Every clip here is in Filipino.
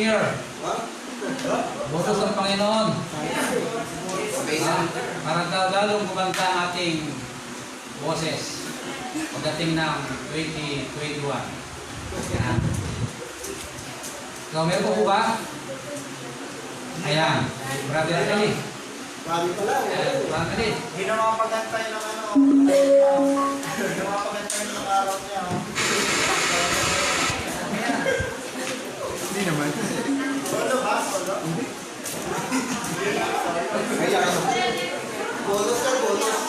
Mayor. Boses ng Panginoon. Para lalong gumanda ang ating boses pagdating ng 2021. Yan. So, meron po ba? Ayan. Brother Anthony. Marami pala. Brother Anthony. Hindi na makapagantay ng ano. Hindi na makapagantay ng araw niya. Hindi naman. Solo ba? Solo? Hindi. Kaya ano? Bonus ka, bonus.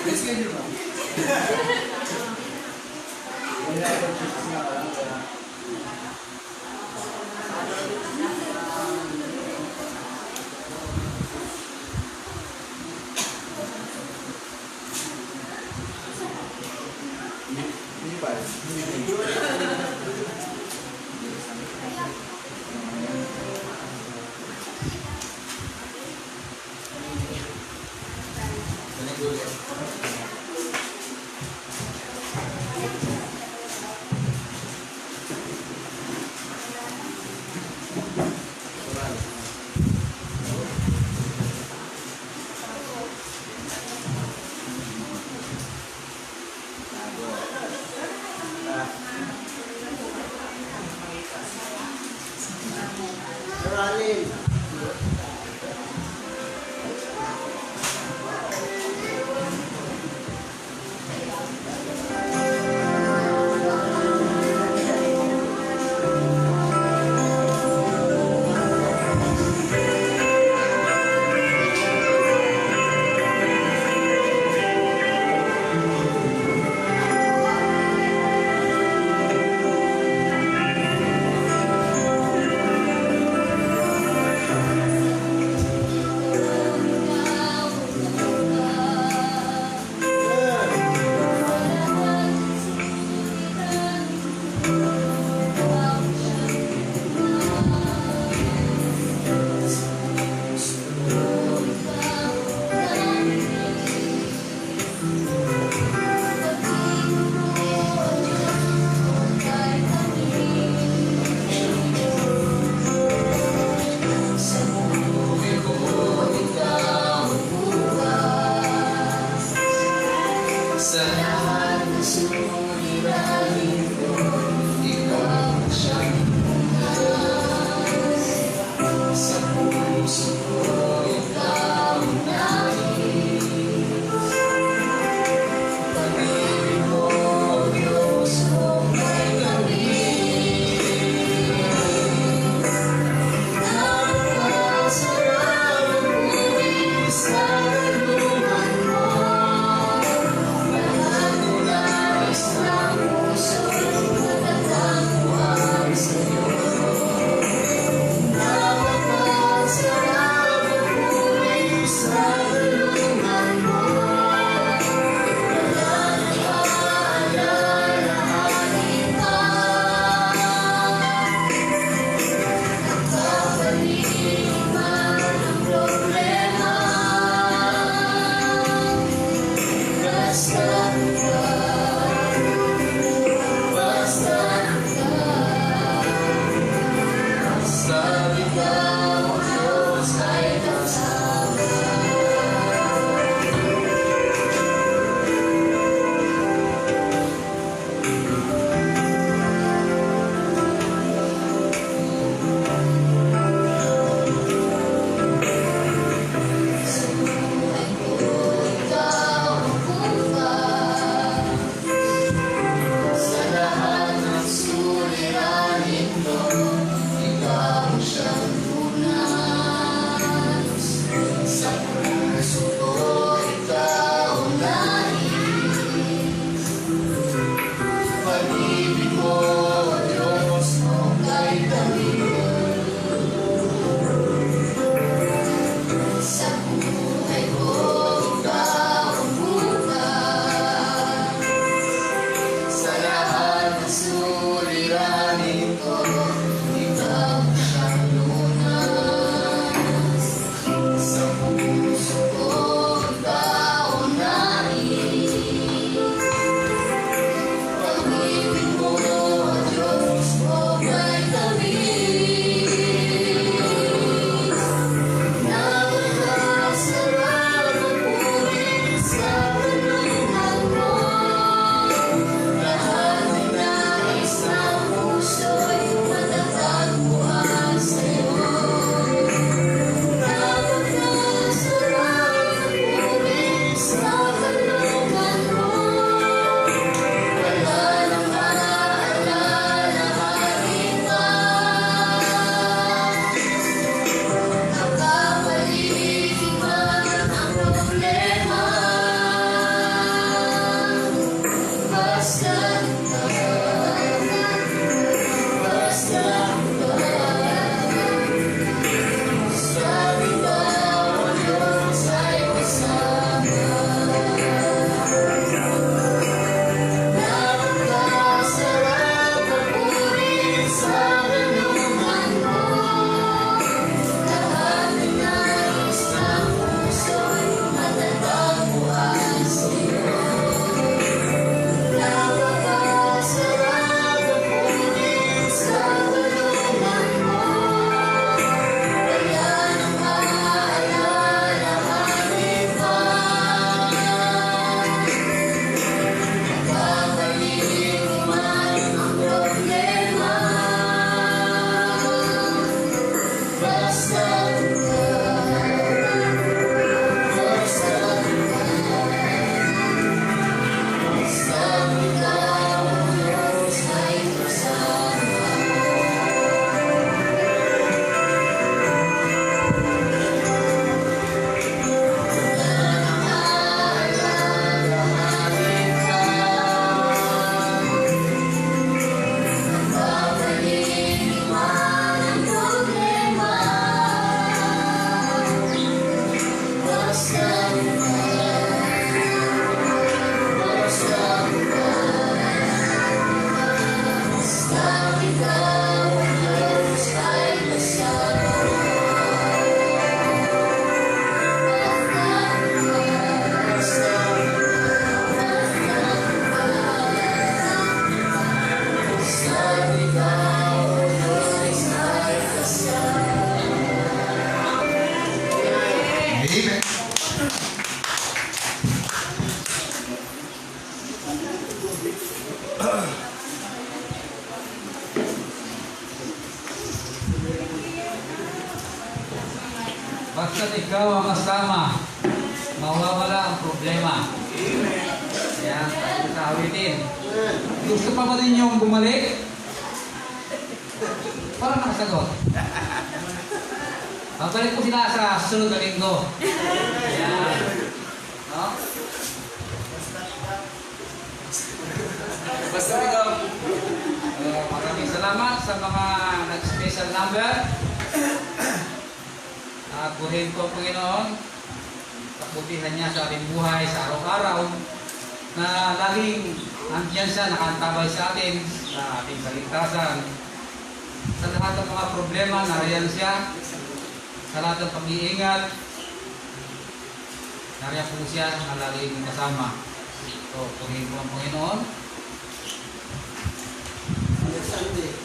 Schedule ba? Ralin. Basta't ikaw ang kasama, mawawala ang problema. Yan, tayo sa awitin. Gusto pa ba ninyong bumalik? Para nakasagot. Babalik ko sila sa susunod na linggo. Yan. No? Basta ikaw. Maraming salamat sa mga nag-special number. At purihin ko, Panginoon, kabutihan niya sa ating buhay sa araw-araw na laging nandiyan siya, nakantabay sa atin, sa ating kaligtasan. Sa lahat ng mga problema, nariyan siya. Sa lahat ng pag-iingat, nariyan po siya na laging kasama. So, purihin ko ang Panginoon. Sunday.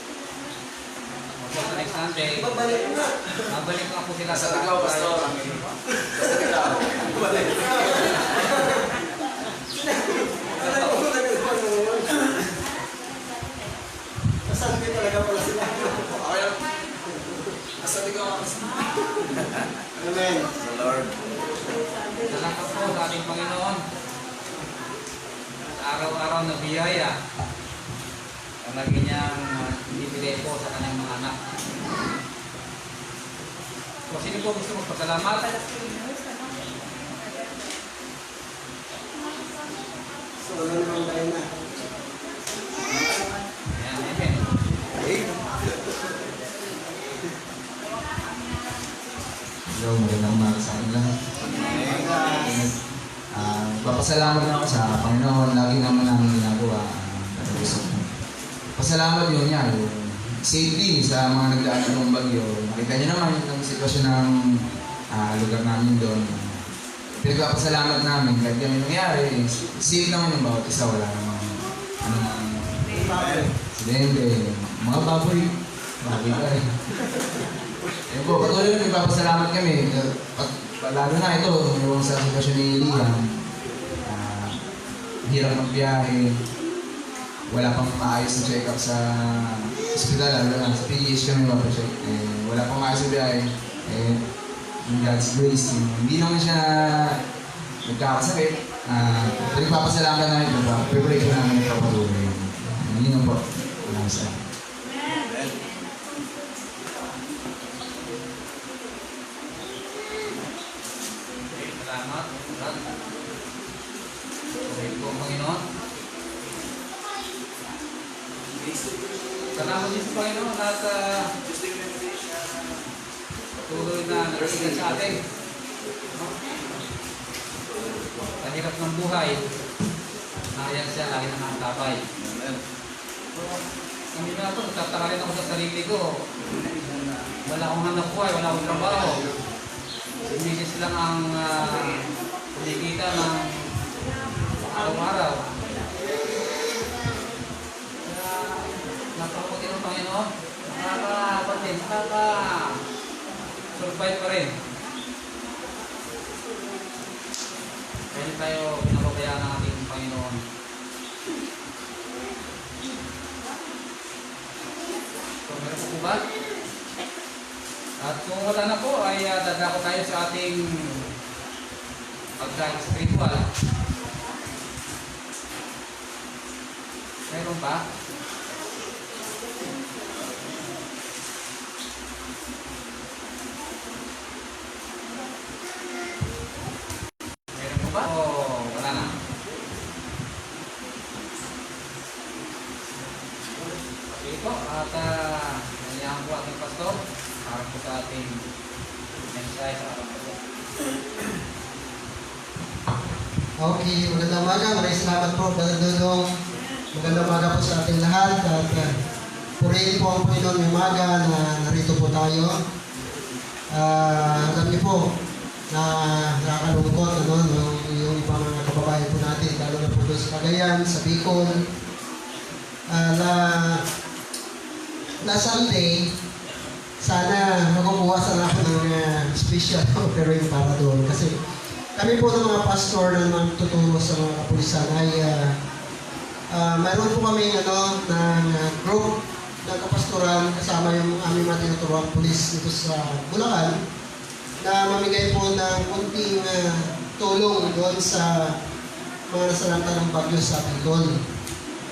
Sa next Sunday, Babalik na. mabalik lang po sila Basta sa ikaw, pastor. Basta ikaw. Balik. Sunday talaga pala sila. Okay. Basta ikaw. Amen. Sa Lord. Salamat po sa ating Panginoon. Sa araw-araw na biyaya, ang lagi niyang binibigay po sa kanyang mga anak. So, sino po gusto magpasalamat? So, wala naman tayo na. Ayan, amen. Hello, magandang umaga sa akin lahat. Papasalamat na ako sa Panginoon. Lagi naman namin ginagawa. Pasalamat yun niya. Yung safety sa mga nagdaan ng bagyo. Nakita niyo naman yung sitwasyon ng lugar namin doon. Pinagpapasalamat namin. Kahit kami nangyari, safe naman yung bawat isa. Wala namang aksidente. Mga baboy. Baboy pa rin. Ayun po, patuloy na nagpapasalamat kami. Lalo na ito, yung sa sitwasyon ni Liam. Hirap magbiyahe. Wala pang maayos na check-up sa hospital. Lalo na sa PGH kami mapacheck. Wala pang maayos na biyahe. In God's grace, hindi naman siya nagkakasakit. Nagpapasalamat namin ito. Pray ko namin ipapatuloy. Hindi naman po. Wala sa Salamat. Purihin po ang Panginoon. Salamat din sa Panginoon at patuloy na nag-iingat sa atin. Sa hirap ng buhay, nariyan siya, lagi na nakatabay. Hindi na ito, nagtataka rin ako sa sarili ko. Wala akong hanap buhay, wala akong trabaho. Si Mrs. lang ang kumikita ng araw-araw. Kaya napakabuti ng Panginoon. Nakaka-survive pa rin. Kaya hindi tayo pinapabayaan ng ating Panginoon. So, meron po ba? At kung wala na po, ay dadako tayo sa ating pagkain spiritual. Meron pa? Meron po ba? O wala na? Okay po, at nangyayang po ating pastor para po sa ating mensahe sa araw po. Okay, magandang umaga. Maraming salamat po, Brother Dodong. Magandang umaga po sa ating lahat. At purihin po ang Panginoon ng umaga na narito po tayo. Alam niyo po na nakakalungkot yung ibang mga kababayan po natin, lalo na po doon sa Cagayan, sa Bicol. Na Sunday, sana magbubuhasan ako ng special offering para doon. Kasi kami po ng mga pastor na magtuturo sa mga kapulisan ay mayroon po kami ng group ng kapastoran kasama yung aming mga tinuturuan pulis dito sa Bulacan na mamigay po ng kunting tulong doon sa mga nasalanta ng bagyo sa Bicol.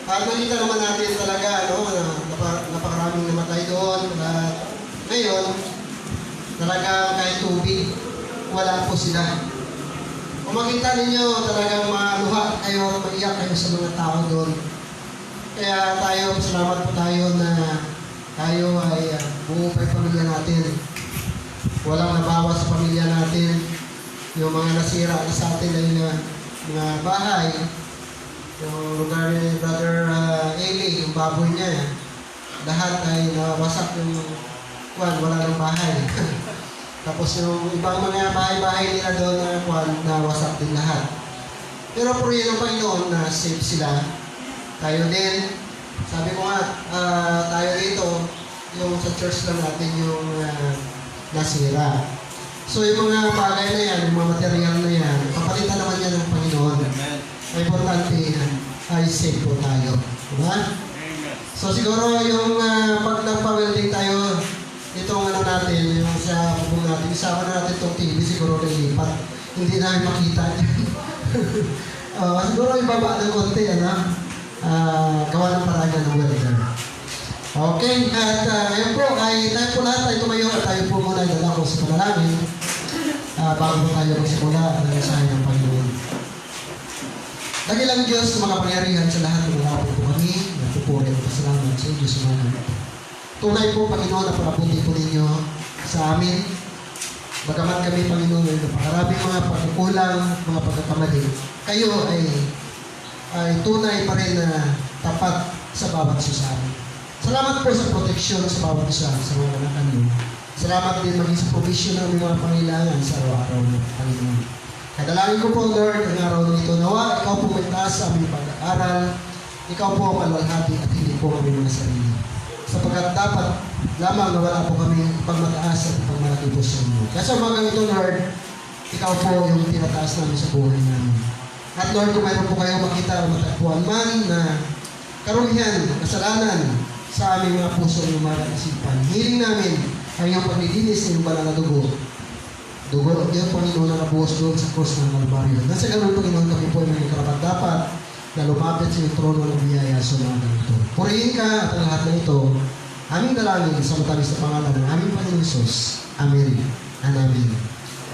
At nakita naman natin talaga napakaraming namatay doon at ngayon talaga kahit tubig wala po sila. Kung makita ninyo talagang maluha kayo at maiyak kayo sa mga tao doon. Kaya tayo, salamat po tayo na tayo ay buo pa yung pamilya natin. Walang nabawas sa pamilya natin. Yung mga nasira na sa atin ay mga bahay. Yung lugar ni Brother Eli, yung baboy niya, lahat ay nawasak yung wala ng bahay. Tapos yung ibang mga bahay-bahay nila doon nawasak din lahat. Pero po rin ang Panginoon na safe sila. Tayo din, sabi ko nga, tayo dito, yung sa church lang natin yung nasira. So yung mga bagay na yan, yung mga material na yan, papalitan naman yan ng Panginoon. Ay importante ay safe po tayo. Diba? So siguro yung pag nagpa-welding tayo, itong natin, yung sa bubong natin, isama na natin itong TV, siguro nilipat. Hindi namin makita. Siguro ibaba ng konti, gawa ng paraan ng welder. Okay, at ngayon po, ay tayo po lahat, tayo tumayo at tayo po muna dala ko sa panalangin bago po tayo magsimula ng mensahe ng Panginoon. Dakilang Diyos, makapangyarihan sa lahat ng mga po kami, nagpupuri at pasalamat sa Diyos mga. Tunay po, Panginoon, na pakaputi po ninyo sa amin. Bagamat kami, Panginoon, ay napakarabing mga pagkukulang, mga pagkakamali, kayo ay tunay pa rin na tapat sa bawat isa sa amin. Salamat po sa proteksyon sa bawat isa sa mga anak niyo. Salamat din maging sa provision ng mga pangailangan sa araw-araw ng Panginoon. Kadalangin ko po, Lord, ang araw nito nawa, ikaw po may taas sa aming pag-aaral, ikaw po ang malalhati at hindi po kami mga sarili. Sapagkat dapat lamang na wala po kami pagmataas at pagmalaki po sa inyo. Kaya sa umagang ito, Lord, ikaw po yung tinataas namin sa buhay namin. At Lord, kung mayroon po kayo makita o matagpuan man na karumihan, kasalanan sa aming mga puso ng mga isipan, hiling namin ang iyong paglilinis ng banal na dugo. Dugo, iyong Panginoon na nabuhos doon sa krus ng Kalbaryo. Nasa ganun, Panginoon, kami po ay may karapat-dapat na lumapit sa iyong trono ng biyaya sa umaga ito. Purihin ka at ang lahat na ito, aming dalangin sa matamis na pangalan ng aming Panginoon Jesus. Amen and amen.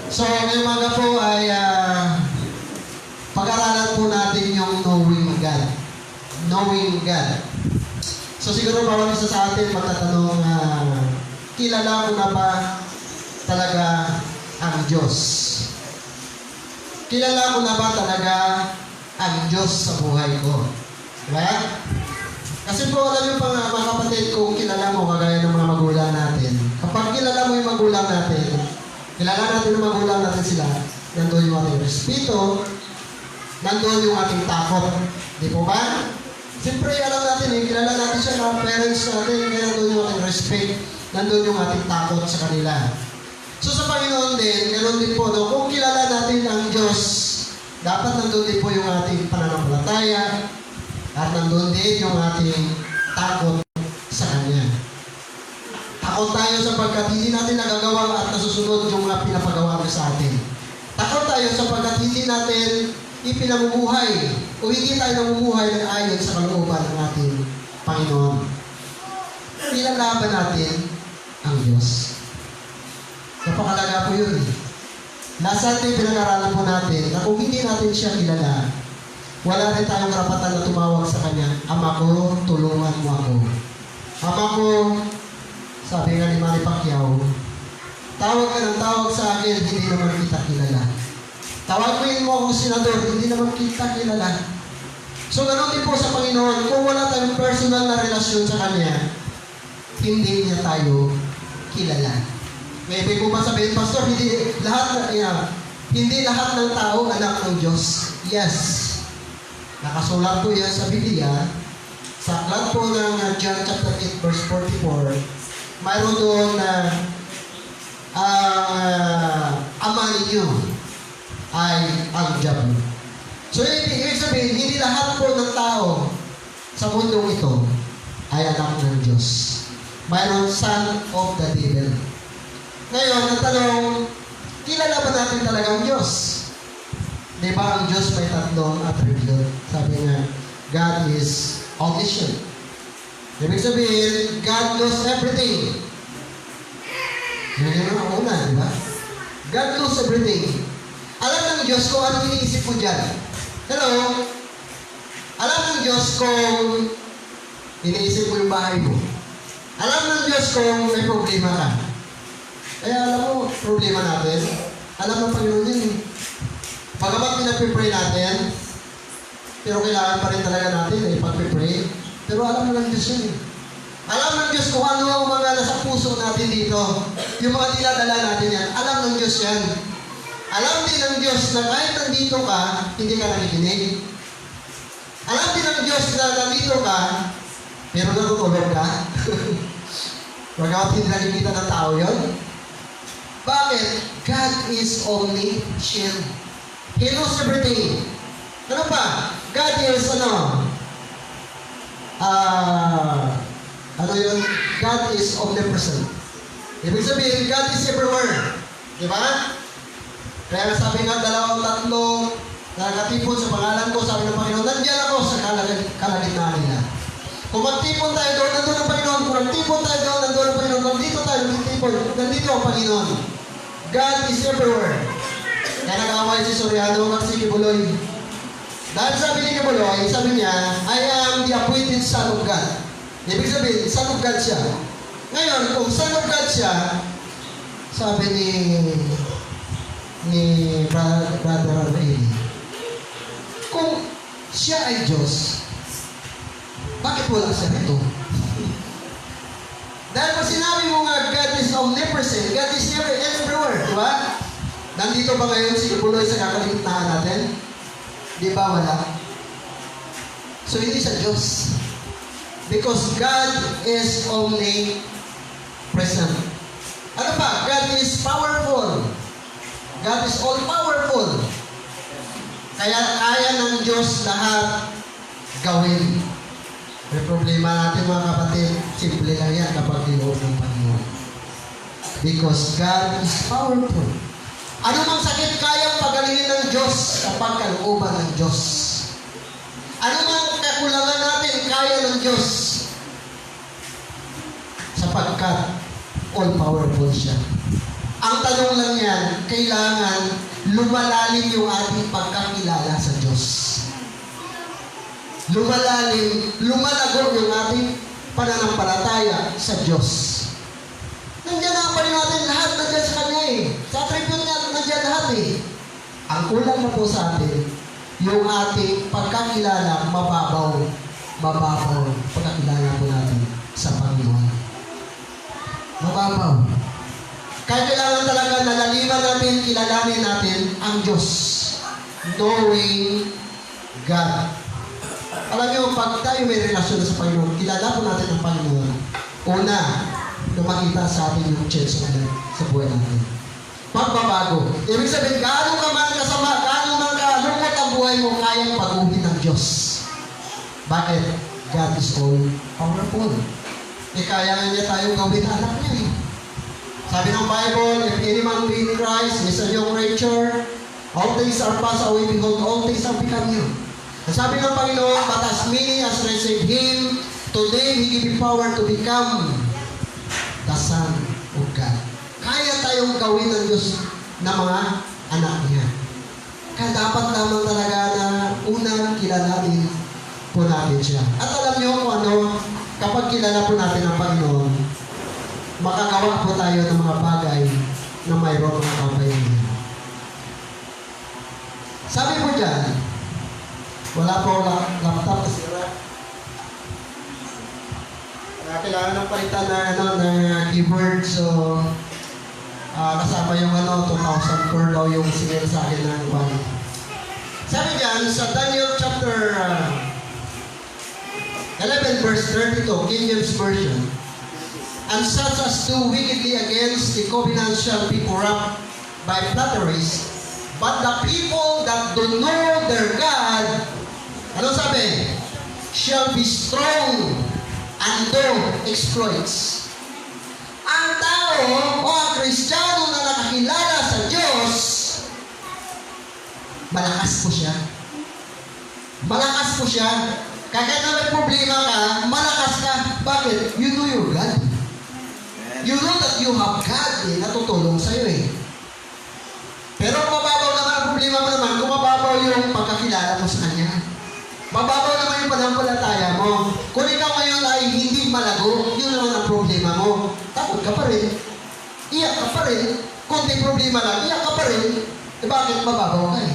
So, ngayong umaga po ay pag-aralan po natin yung knowing God. Knowing God. So, siguro bawat isa sa atin magtatanong, kilala ko na ba talaga ang Diyos? Kilala ko na ba talaga ang Diyos sa buhay ko? Diba? Kasi po, alam niyo pa nga, mga kapatid, kung kilala mo, kagaya ng mga magulang natin, kapag kilala mo yung magulang natin, kilala natin yung magulang natin sila, nandun yung ating respeto, nandun yung ating takot. Di po ba? Siyempre, alam natin kilala natin siya, mga parents natin, kaya nandun yung ating respect, nandun yung ating takot sa kanila. So sa Panginoon din, ganoon din po, kung kilala natin ang Diyos, dapat nandun din po yung ating pananampalataya, at nandun din yung ating takot sa Kanya. Takot tayo sapagkat hindi natin nagagawa at nasusunod yung mga pinapagawa niya sa atin. Takot tayo sapagkat hindi natin ipinamumuhay o hindi tayo namumuhay ng ayon sa kalooban ng ating Panginoon. Ilalaban natin ang Diyos. Napakalaga po yun. Last Sunday, pinag-aralan po natin na kung hindi natin siya kilala, wala rin tayong karapatan na tumawag sa Kanya, Ama ko, tulungan mo ako. Ama ko, sabi nga ni Manny Pacquiao, tawag ka ng tawag sa akin, hindi naman kita kilala. Tawagin mo akong senador, hindi naman kita kilala. So, ganoon din po sa Panginoon, kung wala tayong personal na relasyon sa Kanya, hindi niya tayo kilala. May ibig ko ba sabihin, Pastor, hindi lahat ng tao anak ng Diyos. Yes. Nakasulat po yan sa Biblia. Sa aklat po ng John chapter 8 verse 44, mayroon doon na ama ninyo ay ang diablo. So, ibig sabihin, hindi lahat po ng tao sa mundong ito ay anak ng Diyos. Mayroon son of the devil. Ngayon, ang tanong, kilala ba natin talagang Diyos? Di ba ang Diyos may tatlong attribute? Sabi nga, God is omniscient. Ibig sabihin, God knows everything. Yan ang una, di ba? God knows everything. Alam ng Diyos kung ano iniisip mo dyan. Hello? Alam ng Diyos kung iniisip mo yung bahay mo. Alam ng Diyos kung may problema ka. Kaya alam mo, problema natin, alam ng Panginoon yun. Pagamat pinag-pray natin, pero kailangan pa rin talaga natin pag-pray. Pero alam mo ng Diyos yun. Alam ng Diyos kung ano ang mga nasa puso natin dito. Yung mga dinadala natin yan, alam ng Diyos yan. Alam din ng Diyos na kahit nandito ka, hindi ka nakikinig. Alam din ng Diyos na nandito ka, pero natutulog ka. Pagkawat hindi nakikita ng tao yun. Bakit? God is omniscient. He knows everything. Ano pa? God is ano yun? God is omnipresent. Ibig sabihin, God is everywhere. Di ba? Kaya sabi nga, dalawang tatlo, nakatipon sa pangalan ko, sabi ng Panginoon, nandiyan ako sa kalagitnaan nila. Kung magtipon tayo doon, nandun ang Panginoon. Kung magtipon tayo doon, nandun ang Panginoon. Nandito tayo, magtipon, nandito ang Panginoon. God is everywhere. Kaya nag-away si Soriano at si Kibuloy. Dahil sabi ni Kibuloy, sabi niya, I am the appointed son of God. Ibig sabihin, son of God siya. Ngayon, kung son of God siya, sabi ni Brother Ray, kung siya ay Diyos, bakit wala siya rito? Dahil pag sinabi mo nga, God is omnipresent, God is everywhere, di ba? Nandito ba ngayon si Kibuloy sa kakaligtaan natin? Di ba wala? So hindi siya Diyos. Because God is omnipresent. Ano pa? God is powerful. God is all-powerful. Kaya kaya ng Diyos lahat gawin. May problema natin mga kapatid, simple lang yan kapag tinoob ng Panginoon. Because God is powerful. Ano mang sakit kayang pagalingin ng Diyos kapag kalooban ng Diyos. Ano mang kakulangan natin kaya ng Diyos. Sapagkat all-powerful siya. Ang tanong lang yan, kailangan lumalalim yung ating pagkakilala sa Diyos. Lumalalim, lumalago yung ating pananampalataya sa Diyos. Nandiyan ang Panginoon natin, lahat nandiyan sa Kanya eh. Sa attribute niya, nandiyan lahat eh. Ang kulang na po sa atin, yung ating pagkakilala, mababaw, pagkakilala po natin sa Panginoon. Mababaw. Kaya kailangan talaga nalaliman natin, kilalanin natin ang Diyos. Knowing God. Alam niyo, pag tayo may relasyon sa Panginoon, kilala po natin ang Panginoon. Una, na makita sa atin yung change sa buhay natin. Pagbabago. Ibig sabihin, gaano ka man kasama, gaano man kalungkot ang buhay mo, kayang paguhin ng Diyos. Bakit? God is all powerful. Kaya niya tayong gawin anak niya eh. Sabi ng Bible, if any man be in Christ, is a new creature, all things are passed away, behold, all things are become new. Ang sabi ng Panginoon, but as many as receive Him, today He give you power to become the Son of God. Kaya tayong gawin ng Diyos na mga anak niya. Kaya dapat lamang talaga na unang kilalanin po natin siya. At alam niyo kung ano, kapag kilala po natin ang Panginoon, makagawa po tayo ng mga bagay na mayroong mga kapahingan. Sabi po dyan, wala po laptop kasi kailangan ng palitan na keyboard, so kasama yung 2,000 per daw yung sinil sa akin ng one. Sabi dyan, sa Daniel chapter 11 verse 32, King James Version, and such as do wickedly against the covenant shall be corrupt by flatteries, but the people that do know their God, ano sabi? shall be strong and do exploits. Ang tao o ang Kristiyano na nakakilala sa Diyos, malakas po siya. Malakas po siya. Kahit na may problema ka, malakas ka. Bakit? You know your God. You know that you have God na tutulong sa'yo eh. Pero kung mababaw naman ang problema mo naman, kung mababaw yung pagkakilala mo sa Kanya, mababaw naman yung panampalataya mo. Kung ikaw ngayon ay hindi malago, yun naman ang problema mo. Takot ka pa rin. Iyak ka pa rin. Kunting problema lang, iyak ka pa rin. Eh bakit mababaw ka eh?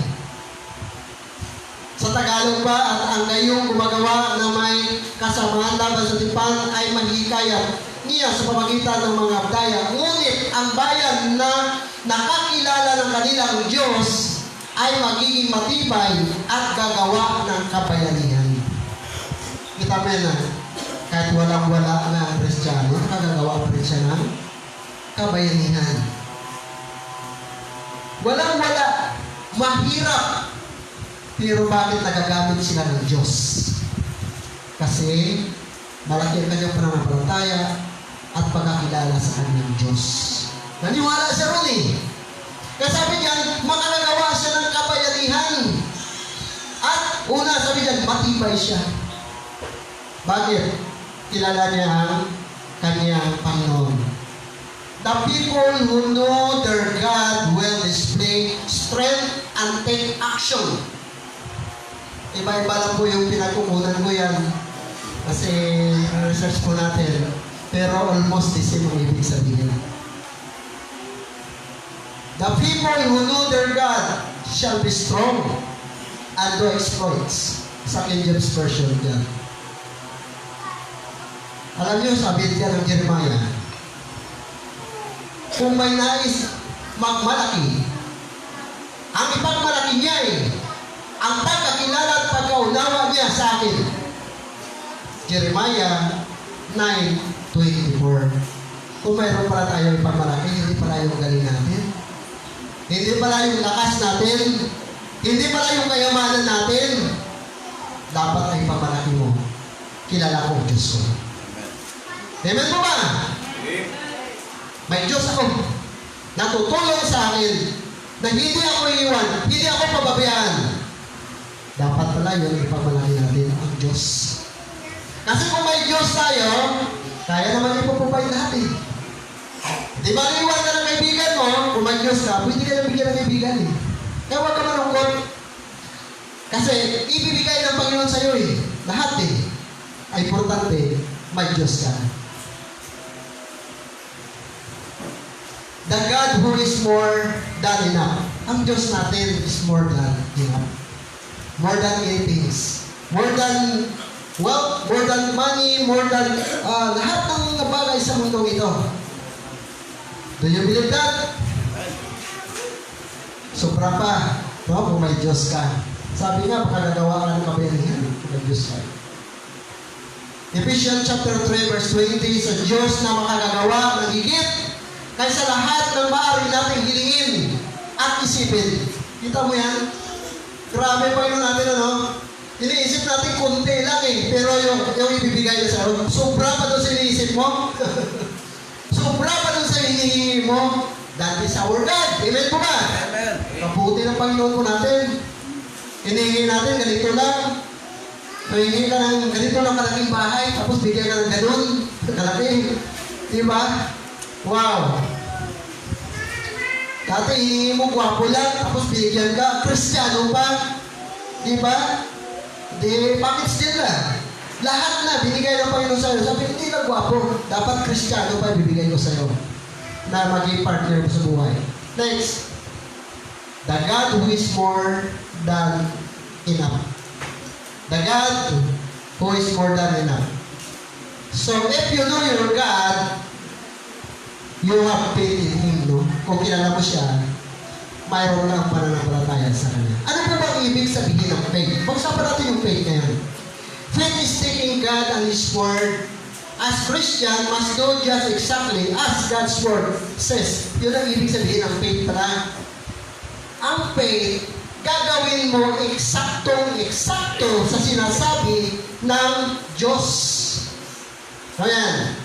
Sa Tagalog ba, at ang gayong gumagawa na may kasamaan laban sa tipan ay mahikayat niya sa pamagitan ng mga abdaya. Ngunit ang bayan na nakakilala ng kanilang Diyos ay magiging matibay at gagawa ng kabayanihan. Kita mo na, kahit walang-wala na ang Kristiyano, nakagagawa pa rin siya ng kabayanihan. Walang-wala, mahirap. Pero bakit nagagamit sila ng Diyos? Kasi malaki ang kanyang pananampalataya at pagkakilala sa kanyang Diyos. Naniwala siya ron eh. Kaya sabi diyan, makakagawa siya ng kabayanihan. At una, sabi diyan, matibay siya. Bakit? Kilala niya ang kanyang Panginoon. The people who know their God will display strength and take action. Iba-iba lang po yung pinagkukunan ko yan. Kasi research po natin. Pero almost the same ang ibig sabihin. The people who know their God shall be strong and do exploits. Sa King James Version dyan. Alam niyo, sabi diyan ng Jeremiah, kung may nais magmalaki, ang ipagmalaki niya eh, ang pagkakilala at pagkaunawa niya sa akin. Jeremiah 9:24. Kung mayroon pala tayo ipagmalaki, hindi pala yung galing natin. Hindi pala yung lakas natin. Hindi pala yung kayamanan natin. Dapat ay ipagmalaki mo. Kilala ko ang Diyos ko. Amen po ba? May Diyos ako. Natutulong sa akin na hindi ako iiwan, hindi ako pababayaan. Dapat pala yun ipagmalaki natin ang Diyos. Kasi kung may Diyos tayo, kaya naman ipoprovide lahat eh. Di ba iwan ka ng kaibigan mo, kung may Diyos ka, pwede ka na bigyan ng kaibigan eh. Kaya huwag ka malungkot. Kasi ibibigay ng Panginoon sa'yo eh. Lahat eh. Ay importante, may Diyos ka. The God who is more than enough. Ang Diyos natin is more than enough. More than anything. More than wealth, more than money, more than lahat ng mga bagay sa mundong ito. Do you believe that? Sobra pa. No? Kung may Diyos ka. Sabi nga, pagkagagawa ka ng kabayanihan, kung may Diyos ka. Ephesians chapter 3 verse 20, sa Diyos na makagagawa ng higit kaysa lahat ng maaari nating hilingin at isipin. Kita mo yan? Grabe pa yun natin, ano? Iniisip natin konti lang eh, pero yung ibibigay niya sa akin, sobra pa doon sa iniisip mo. Sobra pa doon sa hinihingi mo. That is our God. Amen po ba? Amen. Kabuti ng Panginoon po natin. Hinihingi natin, ganito lang. Hinihingi ka ng ganito lang kalaking bahay, tapos bigyan ka ng ganun, kalaki. Diba? Wow! Dati hinihingi mo gwapo lang, tapos binigyan ka, Kristiyano pa. Diba? Di, bakit still na? Lahat na, binigay ng Panginoon sa'yo. Sabi, hindi lang gwapo. Dapat Kristiyano pa ibibigay ko sa'yo na maging partner mo sa buhay. Next, the God who is more than enough. The God who is more than enough. So, if you know your God, you have faith in Him, no? Kung kilala mo siya, mayroon lang pananampalataya sa Kanya. Ano po bang ibig sabihin ng faith? Pag-usapan natin yung faith ngayon. Faith is taking God and His Word. As Christian, must do just exactly as God's Word says. Yun ang ibig sabihin ng faith pala. Ang faith, gagawin mo eksaktong-eksakto sa sinasabi ng Diyos. Ayan.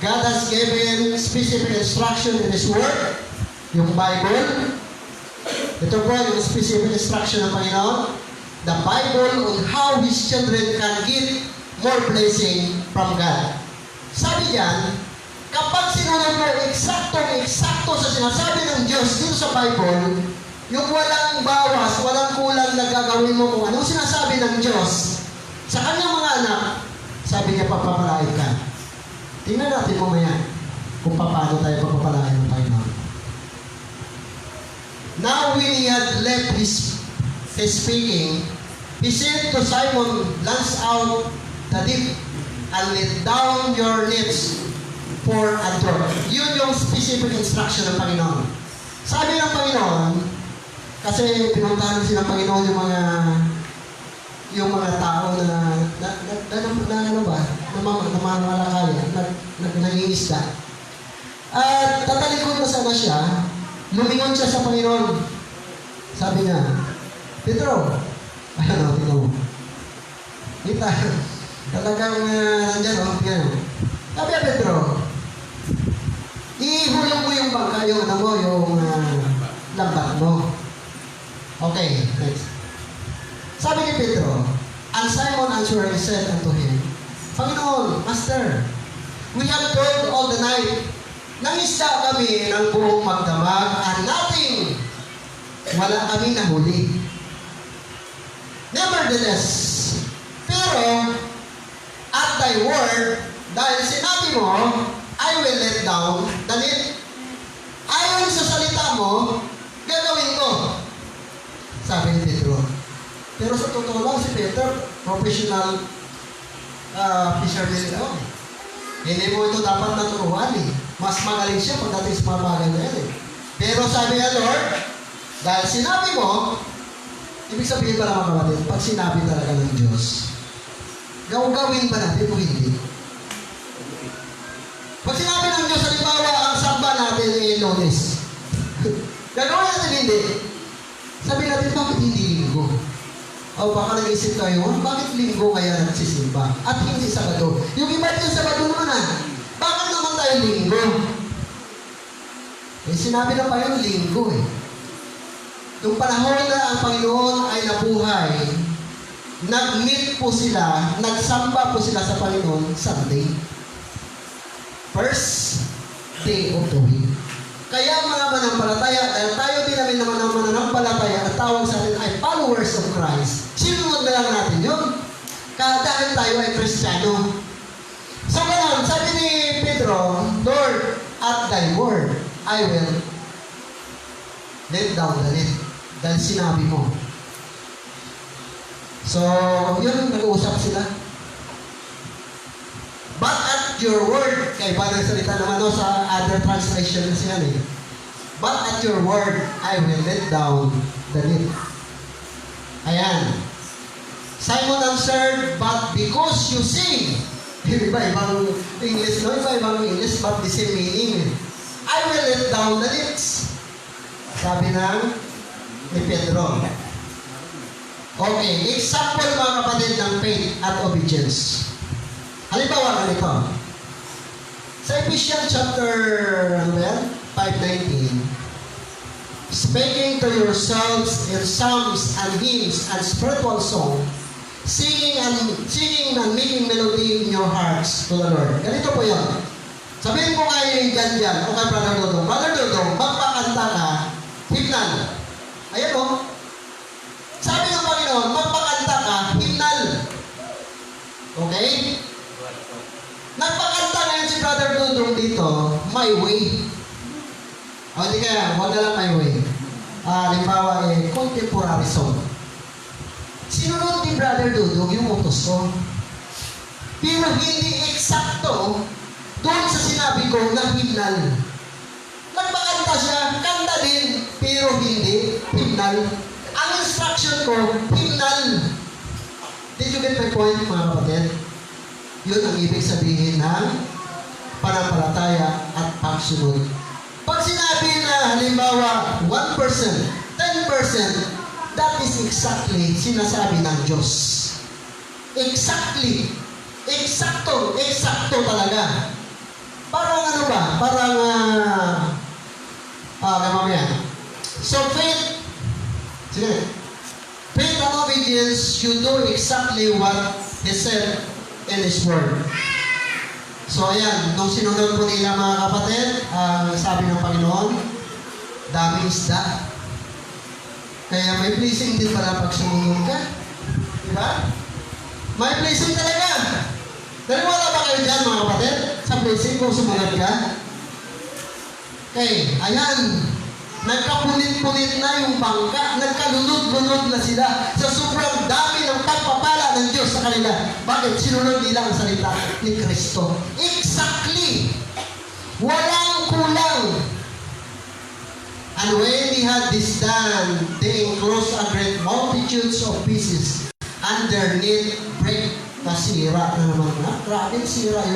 God has given specific instruction in His Word, yung Bible. Ito po yung specific instruction ng Panginoon. The Bible on how His children can get more blessing from God. Sabi diyan, kapag sinunod mo eksaktong-eksakto sa sinasabi ng Diyos dito sa Bible, yung walang bawas, walang kulang na gagawin mo kung anong sinasabi ng Diyos sa kanyang mga anak, sabi niya, pagpapalain ka. Tingnan natin mamaya kung paano tayo pagpapalain ng Panginoon. Now when he had left his speaking, he said to Simon, "Launch out the deep and let down your nets for a draught." Yun yung specific instruction ng Panginoon. Sabi ng Panginoon, kasi pinuntahan sila ng Panginoon yung mga tao na namamalakaya, nangingisda. At tatalikod na sana siya, lumingon siya sa Panginoon. Sabi niya, "Pedro," tingnan mo. Kita, talagang nandyan, yan. Sabi niya, "Pedro, ihulog mo yung bangka, yung lambat mo." Okay, next. Sabi ni Pedro, and Simon answered and said unto him, "Panginoon, Master, we have toiled all the night. Nangisda kami ng buong magdamag and nothing. Wala kami nahuli. Nevertheless, pero at thy word, dahil sinabi mo, I will let down the net." Ayon sa salita mo, gagawin ko. Sabi ni Pedro. Pero sa totoo lang, si Peter, professional fisherman daw. Hindi mo ito dapat naturuan eh. Mas magaling siya pagdating sa mga bagay na yan eh. Pero sabi niya, "Lord, dahil sinabi mo," ibig sabihin pa naman kapatid, pag sinabi talaga ng Diyos, gawin ba natin o hindi? Pag sinabi ng Diyos, halimbawa, ang samba natin ay Lunes. Gagawin natin hindi. Sabi natin, bakit hindi linggo? O baka nag-isip tayo, bakit linggo kaya nagsisimba? At hindi Sabado. Yung iba yung Sabado naman bakit naman tayo linggo? Eh sinabi na pa yung linggo eh. Nung panahon na ang Panginoon ay nabuhay, nag-meet po sila, nagsamba po sila sa Panginoon Sunday. First day of the week. Kaya mga manampalataya, dahil tayo din namin naman ang mananampalataya, ang tawag sa atin ay followers of Christ. Sinunod na lang natin yun. Dahil tayo ay Kristiyano. So ganun, sabi ni Pedro, "Lord, at thy word, I will let down the net." Dahil sinabi mo. So, yun, nag-uusap sila. But at your word, kaya ba nagsalita naman sa other translation kasi yan eh. But at your word, I will let down the net. Ayan. Simon answered, "But because you say," iba-ibang English, no? Iba-ibang English, but the same meaning. "I will let down the nets." Sabi ni Pedro. Okay, example mga kapatid ng faith at obedience. Halimbawa ganito. Sa Ephesians chapter 5:19, "Speaking to yourselves in psalms and hymns and spiritual song, singing and making melody in your hearts to the Lord." Ganito po yun. Sabihin ko kay Jan o kay Brother Dodong, "Brother Dodong, magpakanta ka, himnal." Ayan o. Sabi ng Panginoon, magpakanta ka, himnal. Okay? Nagpakanta ngayon si Brother Dodong dito, "My Way." O di kaya, huwag na lang "My Way." Halimbawa contemporary song. Sinunod ni Brother Dodong yung utos ko. Pero hindi eksakto doon sa sinabi ko na himnal. Nagpakanta siya, kanta din, pero hindi himnal. Ang instruction ko, himnal. Did you get my point, mga kapatid? Yun ang ibig sabihin ng panampalataya at pagsunod. Pag sinabi na halimbawa 1%, 10%, that is exactly sinasabi ng Diyos. Exactly. Eksakto talaga. Parang ano ba? Parang, mamaya. So faith, sige. Faith and obedience should do exactly what He said in His Word. So ayan, nung sinunod po nila mga kapatid, sabi ng Panginoon, daming isda. Kaya may blessing din pala pag sumunod ka. Diba? May blessing talaga. Naniwala ba kayo dyan mga kapatid? Sa blessing kung sumunod ka? Okay, ayan. Nagkapunit-punit na yung bangka. Nagkalunod-lunod na sila sa sobrang dami ng pagpapala ng Diyos sa kanila. Bakit? Sinunod nila ang salita ni Kristo. Exactly. Walang kulang. And when they had this done, they enclosed a great multitudes of pieces, and their net break. Nasira na naman na. Grabe, sira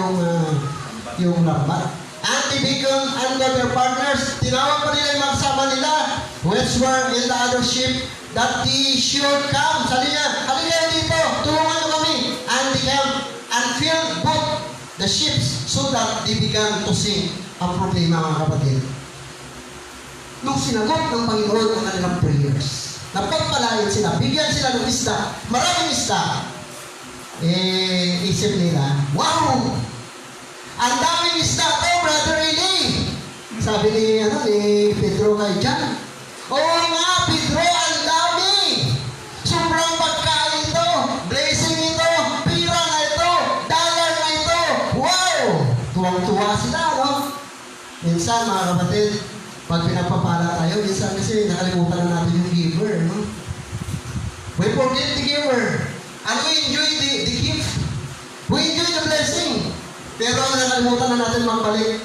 yung lambat. And they become under their partners. Tinawag pa nila yung magsama nila, which were in the other ship, that they should come. Sabi niya, halika dito, tulungan nyo kami. And they came and filled both the ships so that they began to sink. Ang problema mga kapatid, nung sinagot ng Panginoon ang kanilang prayers, napagpalain sila, bigyan sila ng isda, maraming isda, isip nila, wow! Ang daming isda to, Brother Eli! Sabi ni Pedro kay John, oo nga, Pedro, ang dami! Sobrang pagkain ito, blessing ito, pira na ito, dollar na ito, wow! Tuwang-tuwa sila, no? Minsan, mga kapatid, pag pinapapala tayo, minsan kasi nakalimutan na natin yung giver, no? We forget the giver. And we enjoy the gift. We enjoy the blessing. Pero nakalimutan na natin magbalik.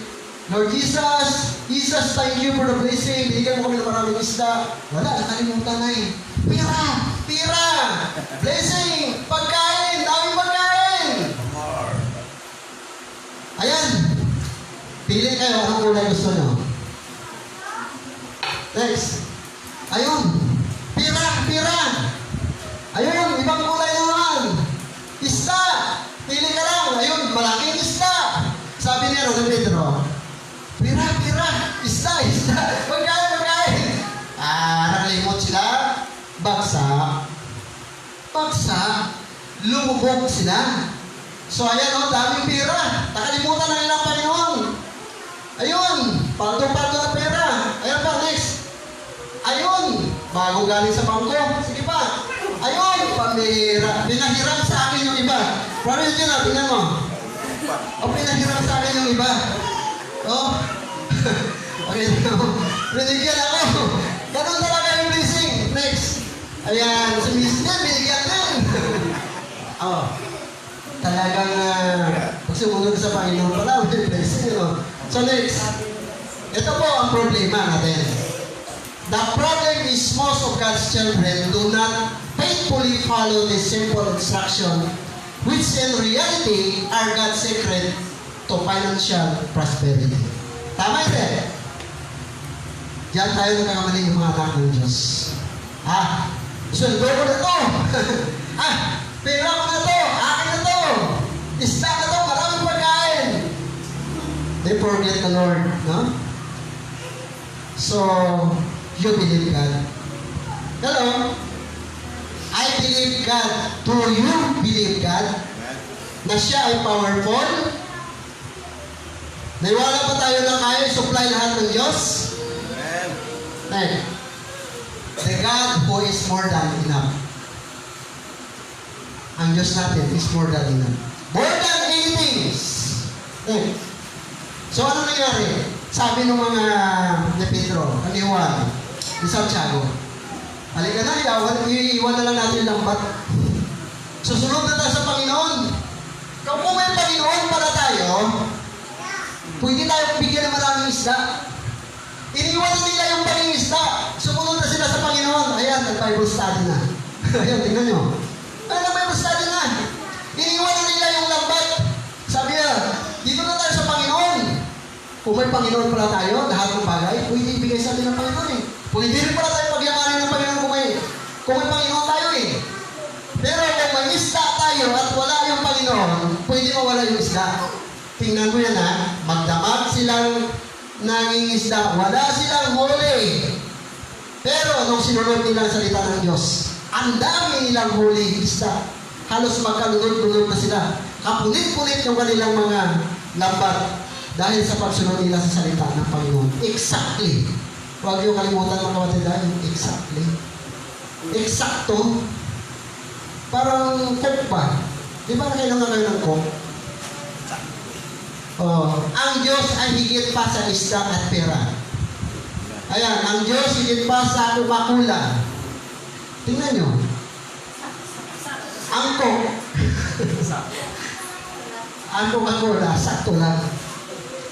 Lord Jesus, thank you for the blessing. Binigyan mo kami ng maraming isda. Wala, nakalimutan na eh. Pira! Blessing! Pagkain! Daming pagkain! Ayan. Pili kayo. Anong kulay gusto nyo? Next. Ayun. Pira! Ayun, ibang kulay naman. Isda. Pili ka lang. Ayun, malaking isda. Sabi niya ng Pedro, pira. Isda. Pagkain. Nakalimot sila. Bagsak. Lumubog sila. So ayan daming pira. Nakalimutan na nila ang Panginoon. Ayun, palto-palto na pera. Ayun pa, next. Ayun, bago galing sa bangko. Sige pa. Ayun, pambira. Pinahiram sa akin yung iba. Paano yun na? Tingnan mo. O, pinahiram sa akin yung iba. O. Okay, binigyan ako. Ganun talaga yung blessing. Next. Ayan, si Miss Jen, binigyan din. Talagang pag sumunod sa Panginoon pala, may blessing, So next. Ito po ang problema natin. The problem is most of God's children do not faithfully follow the simple instruction, which in reality are God's secret to financial prosperity. Tama ito. Diyan tayo nagkakamali yung mga anak ng Diyos. Sweldo ko na to. Pera ko na to. Akin na to. Isda na to. Maraming pagkain. They forget the Lord. No? So, you believe God. Hello? I believe God. Do you believe God? Na siya ay powerful? Naiwala pa tayo na kaya i-supply lahat ng Diyos? Amen. The God who is more than enough. Ang Diyos natin is more than enough. More than anything. So, ano nangyari? Sabi ng mga ni Pedro, ni Juan, ni Santiago, halika na, iiwan na lang natin yung lambat. Susunod na tayo sa Panginoon. Kung may Panginoon para tayo, pwede tayo bigyan ng maraming isda. Iniwan na nila yung panging isda. Sumunod na sila sa Panginoon. Ayan, nag-Bible study na. Ayan, tingnan nyo. Ayan, nag-Bible study na. Iniwan na nila yung lambat. Sabi niya, dito na tayo sa Panginoon. Kung may Panginoon pala tayo, lahat ng bagay, pwede ibigay sa atin ng Panginoon eh. Pwede rin pala tayo pagyamanin ng Panginoon kung Kung may Panginoon tayo eh. Pero kung may isda tayo at wala yung Panginoon, pwede mawala yung isda. Tingnan mo yan ha, magdamag silang nangingisda, wala silang huli. Pero nung sinunod nila ang salita ng Diyos, ang dami nilang huli isda. Halos magkalunod-lunod na sila. Kapunit-punit yung kanilang mga lambat dahil sa pagsunod nila sa salita ng Panginoon. Exactly. Huwag yung kalimutan mga kapatid dahil exactly. Eksakto. Parang coke ba? Di ba kailangan kayo ng coke? Oh, ang Diyos ay higit pa sa isda at pera. Ayan, ang Diyos higit pa sa Coca-Cola. Tingnan nyo. Ang Coke. Ang Coca-Cola, sakto lang.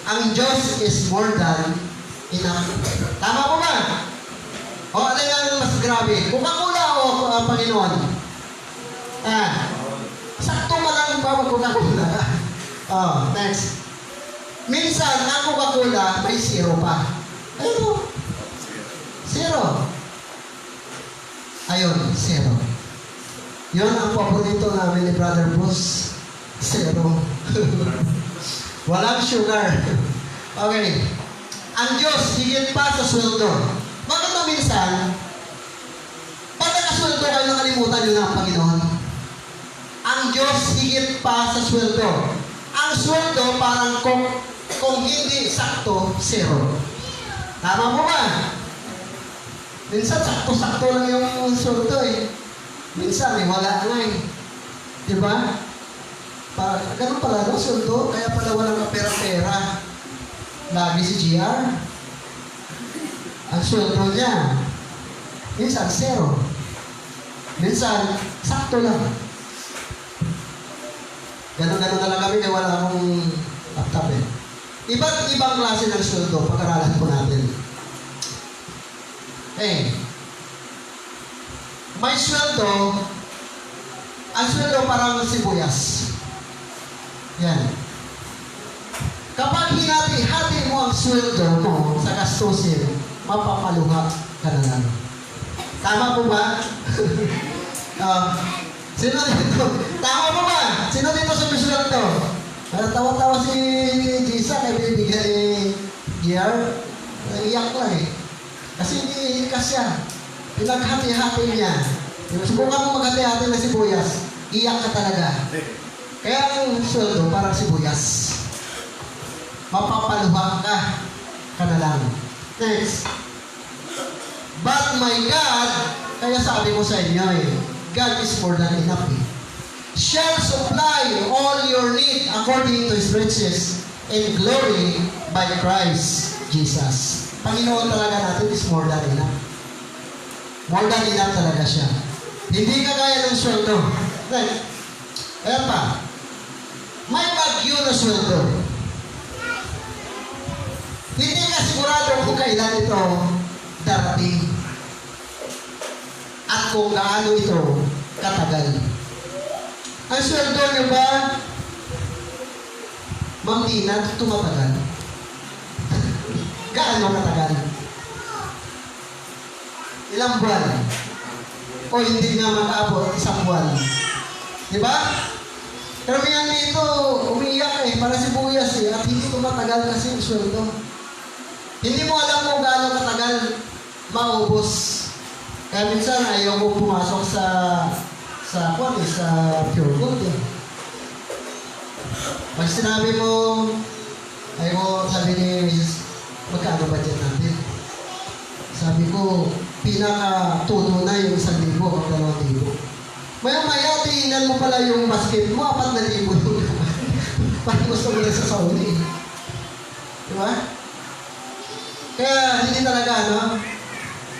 Ang Diyos is more than enough. Tama po ba? O ano yung mas grabe? Coca-Cola o Panginoon? Sakto pa lang ba mag-Coca-Cola? Oh, next. Minsan, ang Coca-Cola may zero pa. Ayun. Zero. Ayun, zero. Yun ang paborito namin ni Brother Bruce. Zero. Walang sugar. Okay. Ang Diyos, higit pa sa sweldo. Bakit na minsan, pag nakasweldo kayo, nakalimutan nyo na ang Panginoon? Ang Diyos, higit pa sa sweldo. Ang sweldo, parang kung hindi sakto, zero. Tama mo ba? Minsan, sakto-sakto lang yung sweldo eh. Minsan, may wala nga eh. Diba? Ganun pala, no? Sweldo, kaya pala walang pera-pera. Lagi si GR. Ang sweldo niya, minsan, zero. Minsan, sakto lang. Ganun-ganun na lang kami kaya wala akong laptop eh. Iba't ibang klase ng sweldo, pag-aralan po natin. May sweldo, ang sweldo parang sibuyas. Yan. Kapag hinati-hati mo ang sweldo mo sa gastusin, mapapaluha ka na lang. Tama po ba? Sino dito? Tama po ba? Sino dito sa sweldo? Tawa-tawa si Jisa kaya binibigyan ni GR. Iyak lang eh. Kasi hindi kasya. Pinaghati-hati niya. Subukan mo maghati-hati na sibuyas. Iyak ka talaga. Kaya ang sweldo parang sibuyas. Mapapaluha ka na lang. Next. But my God, kaya sabi ko sa inyo eh, God is more than enough eh. Shall supply all your need according to His riches in glory by Christ Jesus. Panginoon talaga natin is more than enough. More than enough talaga siya. Hindi kagaya ng sweldo. Next. Ayan pa. May bagyo na sweldo. Hindi ka sigurado kung kailan ito darating. At kung gaano ito katagal. Ang sweldo niyo ba, Ma'am Tina, tumatagal? Gaano katagal? Ilang buwan? O hindi nga mag-abot isang buwan? Diba? Karamihan dito, umiiyak eh, para sibuyas eh, at hindi tumatagal kasi yung sweldo. Hindi mo alam kung gaano katagal maubos. Kaya minsan ayaw ko pumasok sa pure gold eh. Pag sinabi mo, ayaw ko sabi ni Mrs. magkano budget natin? Sabi ko, pinaka-tuno na yung 1,000 o 2,000. Maya-maya, tingnan mo pala yung basket mo, 4,000 yung parang gusto mo na sa Saudi. Diba? Kaya hindi talaga, no?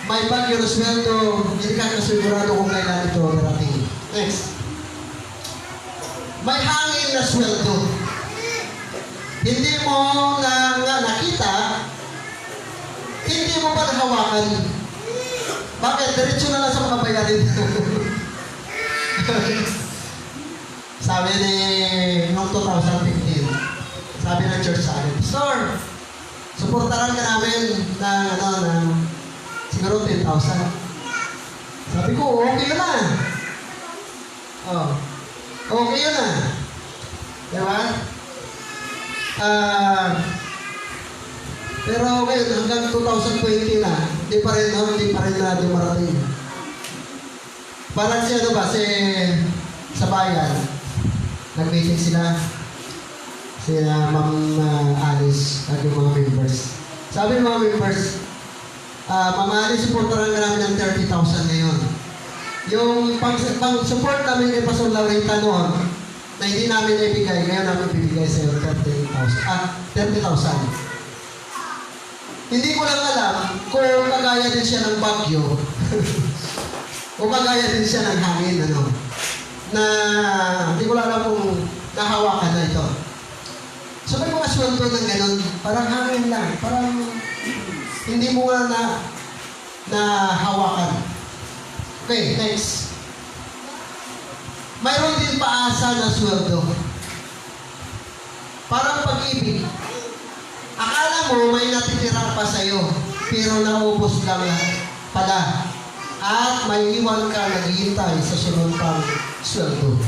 May bagyo na sweldo, hindi ka kasigurado kung kailan ito darating. Next. May hangin na sweldo. Hindi mo na nakita, hindi mo pa nahawakan. Bakit? Diretso na lang sa mga bayarin. Sabi ni noong 2015, sabi ng church sa akin, Pastor, suportaran ka namin ng siguro 10,000. Sabi ko, okay yun na. Oh, okay yun na. Diba? Pero ngayon, hanggang 2020 na, hindi pa rin na dumarating. Parang si ano ba, sa bayan, nag-meeting sila, si Ma'am Alice at yung mga members. Sabi ng mga members, Ma'am Alice, supportaran ka namin ng 30,000 ngayon. Yung pang-support namin kay Pastor Laurita noon, na hindi namin ibigay, ngayon namin bibigay sa iyo 30,000. Hindi ko lang alam kung kagaya din siya ng bagyo o kagaya din siya ng hangin, ano, na hindi ko lang alam kung nahawakan na ito. So may mga sweldo ng ganun, parang hangin lang, parang hindi mo nga na hawakan. Okay, next. Mayroon din paasa na sweldo. Parang pag-ibig. Akala mo may natitira pa sa'yo, pero naubos lang pala. At may iwan ka naghihintay sa sunod pang sweldo.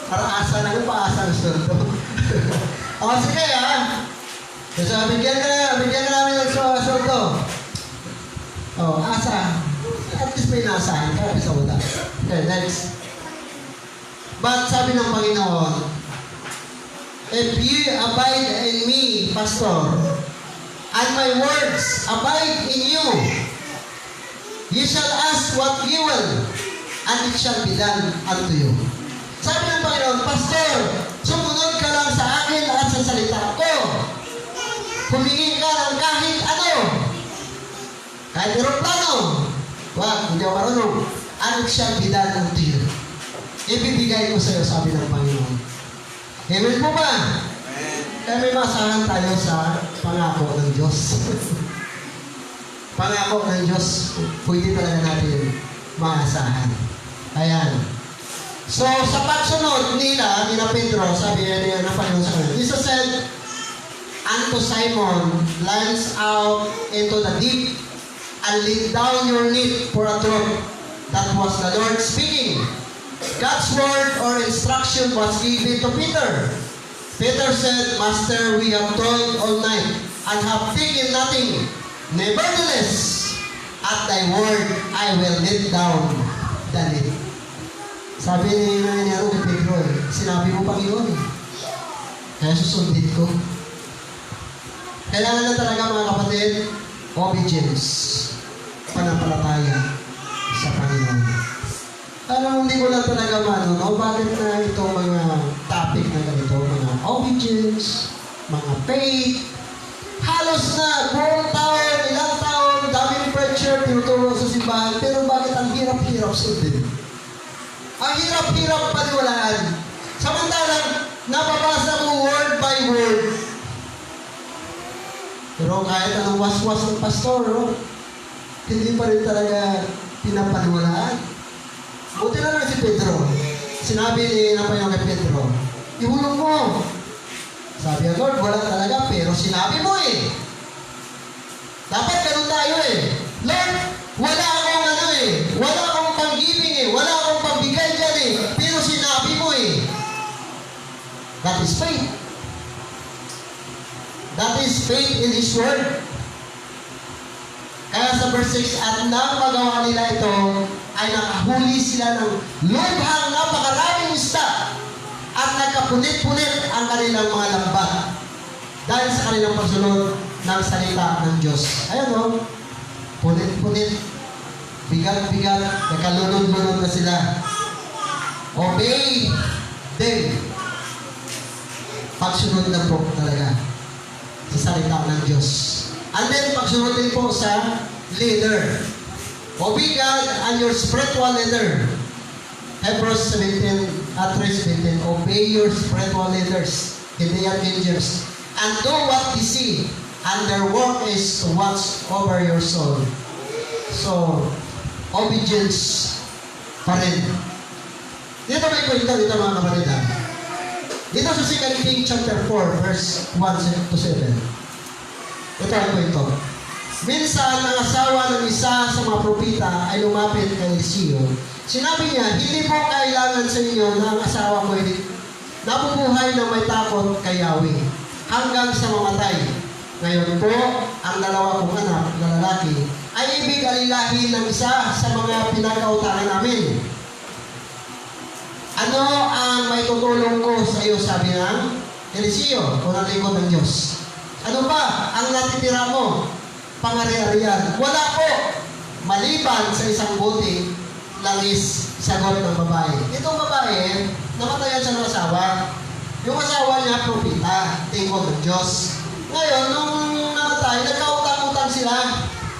Parang asa lang yung paasa ng sweldo. O sige So, bigyan ka namin ng sweldo. O, asa. At least may naasahan ka, kasi wala. Okay, next. But sabi ng Panginoon, if you abide in me, Pastor, and my words abide in you, you shall ask what you will, and it shall be done unto you. Sabi ng Panginoon, Pastor, sumunod ka lang sa akin at sa salita ko. Humingi ka ng kahit ano. Kahit aeroplano. Wag, hindi ako marunong. And it shall be done unto you. Ibibigay ko sa iyo, sabi ng Panginoon. Amen po ba? Kaya may masahan tayo sa pangako ng Diyos. Pangako ng Diyos, pwede talaga natin maasahan. Ayan. So, sa pagsunod nila Pedro, sabi niya ng Panginoon sa kanila, Jesus said unto Simon, launch out into the deep and lay down your net for a draught. That was the Lord speaking. God's word or instruction was given to Peter. Peter said, Master, we have toiled all night and have taken nothing. Nevertheless, at thy word, I will let down the net. Sabi ni Pedro, sinabi mo Panginoon, kaya susundin ko. Kailangan na talaga mga kapatid, obedience, panampalataya sa Panginoon. Parang hindi ko lang talaga bakit na itong mga topic na ganito, mga obedience, mga faith, halos na buong taon, ilang taon, daming preacher, tinuturo sa simbahan, pero bakit ang hirap-hirap sundin? Ang hirap-hirap paniwalaan. Samantalang, nababasa mo word by word. Pero kahit anong waswas ng pastor, hindi pa rin talaga pinapaniwalaan. Buti na lang si Pedro. Sinabi ni Panginoon kay Pedro, ihulog mo. Sabi ng Lord, wala talaga, pero sinabi mo eh. Dapat ganun tayo eh. Lord, wala akong wala akong pang-giving eh, wala akong pambigay dyan eh, pero sinabi mo eh. That is faith. That is faith in His Word. Kaya sa verse 6, at nang magawa nila ito, ay nakahuli sila ng lubhang napakaraming isda at nagkapunit-punit ang kanilang mga lambat dahil sa kanilang pagsunod ng salita ng Diyos. Ayan punit-punit, bigat-bigat, nakalunod-lunod na sila. Obey them. Pagsunod na po talaga sa salita ng Diyos. And then, pagsunod din po sa leader. Obey God and your spiritual leader. Hebrews 3:17, obey your spiritual leaders, hindi yan angels, and do what they see, and their work is to watch over your soul. So, obedience pa rin. Dito may kwento dito mga kapatid. Dito sa 2 Kings chapter 4, verse 1 to 7. Ito ang kwento. Minsan, ang asawa ng isa sa mga propita ay lumapit kay Eliseo. Sinabi niya, hindi po kailangan sa inyo na ang asawa ko ay nabubuhay na may takot kay Yahweh hanggang sa mamatay. Ngayon po, ang dalawa kong anak na lalaki ay ibig alilahin ng isa sa mga pinagkautangan namin. Ano ang may tutulong ko sa iyo, sabi ng Eliseo, o ng lingkod ng Diyos. Ano ba ang natitira mo? Pangari-arian. Wala po. Maliban sa isang buting langis, sagot ng babae. Itong babae, namatayan siya ng asawa. Yung asawa niya, propita, lingkod ng Diyos. Ngayon, nung namatay, nagkautang-utang sila.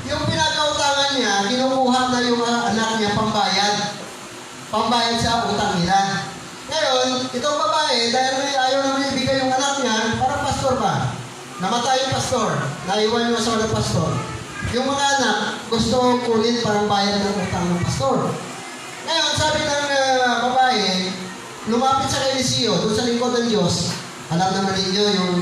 Yung pinagkautangan niya, kinukuha na yung anak niya pambayad. Pambayad sa utang nila. Ngayon, itong babae, dahil ayaw naman ibigay yung anak niya, parang pastor ba? Namatay yung pastor. Naiwan yung asawa ng pastor. Yung mga anak, gusto kunin parang bayad ng utang ng pastor. Ngayon, sabi ng babae, lumapit sa kay Eliseo, doon sa lingkod ng Diyos. Alam naman ninyo yung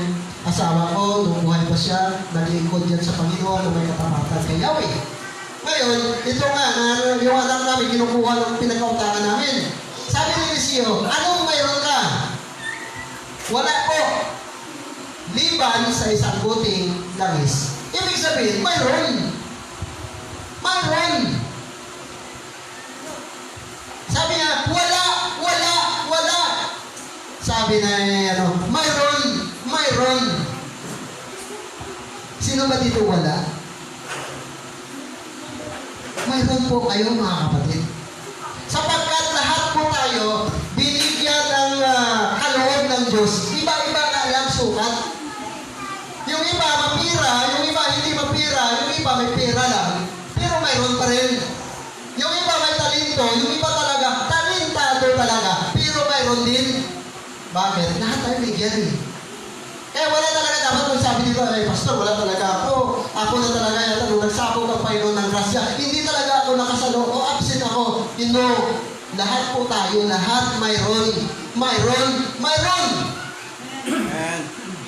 asawa ko, nung buhay pa siya, naglingkod yan sa Panginoon na may katapatan kay Yahweh. Ngayon, ito nga, yung anak namin, kinukuha ng pinagkautangan namin. Sabi ni Eliseo, anong mayroon ka? Wala po. Liban sa isang buting langis. Ibig sabihin, mayroon. Mayroon. Sabi niya, wala. Sabi na mayroon. Sino ba dito wala? Mayroon po kayo, mga kapatid. Sapagkat lahat po tayo, binigyan ng kaloob ng Diyos. Iba-iba na lang sukat. Yung iba mapira, yung iba hindi mapira, yung iba may pera lang, pero mayroon pa rin. Yung iba may talento, yung iba talaga, talentado talaga, pero mayroon din. Bakit? Lahat tayo bigyan eh. Kaya wala talaga dapat kung sabi dito, ay pastor, wala talaga ako. Ako na talaga yata nung nagsapog ang Panginoon ng grasya. Hindi talaga ako nakasalo o absent ako. You know, lahat po tayo, lahat mayroon. Amen.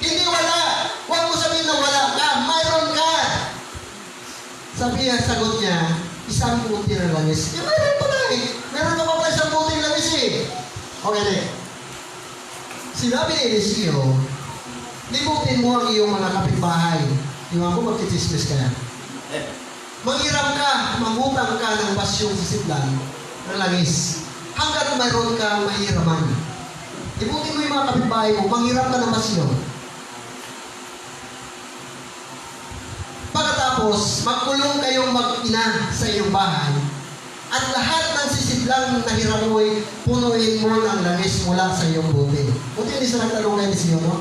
Hindi wala. Huwag mo sabihin na wala ka. Mayroon ka. Sabi niya, sagot niya, isang buti na langis. Mayroon pala eh. Meron ka pa isang buti na langis eh. Okay na. Sinabi ni Eliseo, limutin mo ang iyong mga kapitbahay. Iwan ko magtitismis ka na. Manghiram ka, mangutang ka ng basyong sisiblan ng langis. Hanggang mayroon ka mahiraman. Limutin mo yung mga kapitbahay mo, manghiram ka ng basyo. Pagkatapos, magkulong kayong mag-ina sa iyong bahay. At lahat ng sisiblang na hiram mo'y punuin mo ng langis mula sa iyong buti. Buti hindi sa nagtanong kayo ni Siyo, no?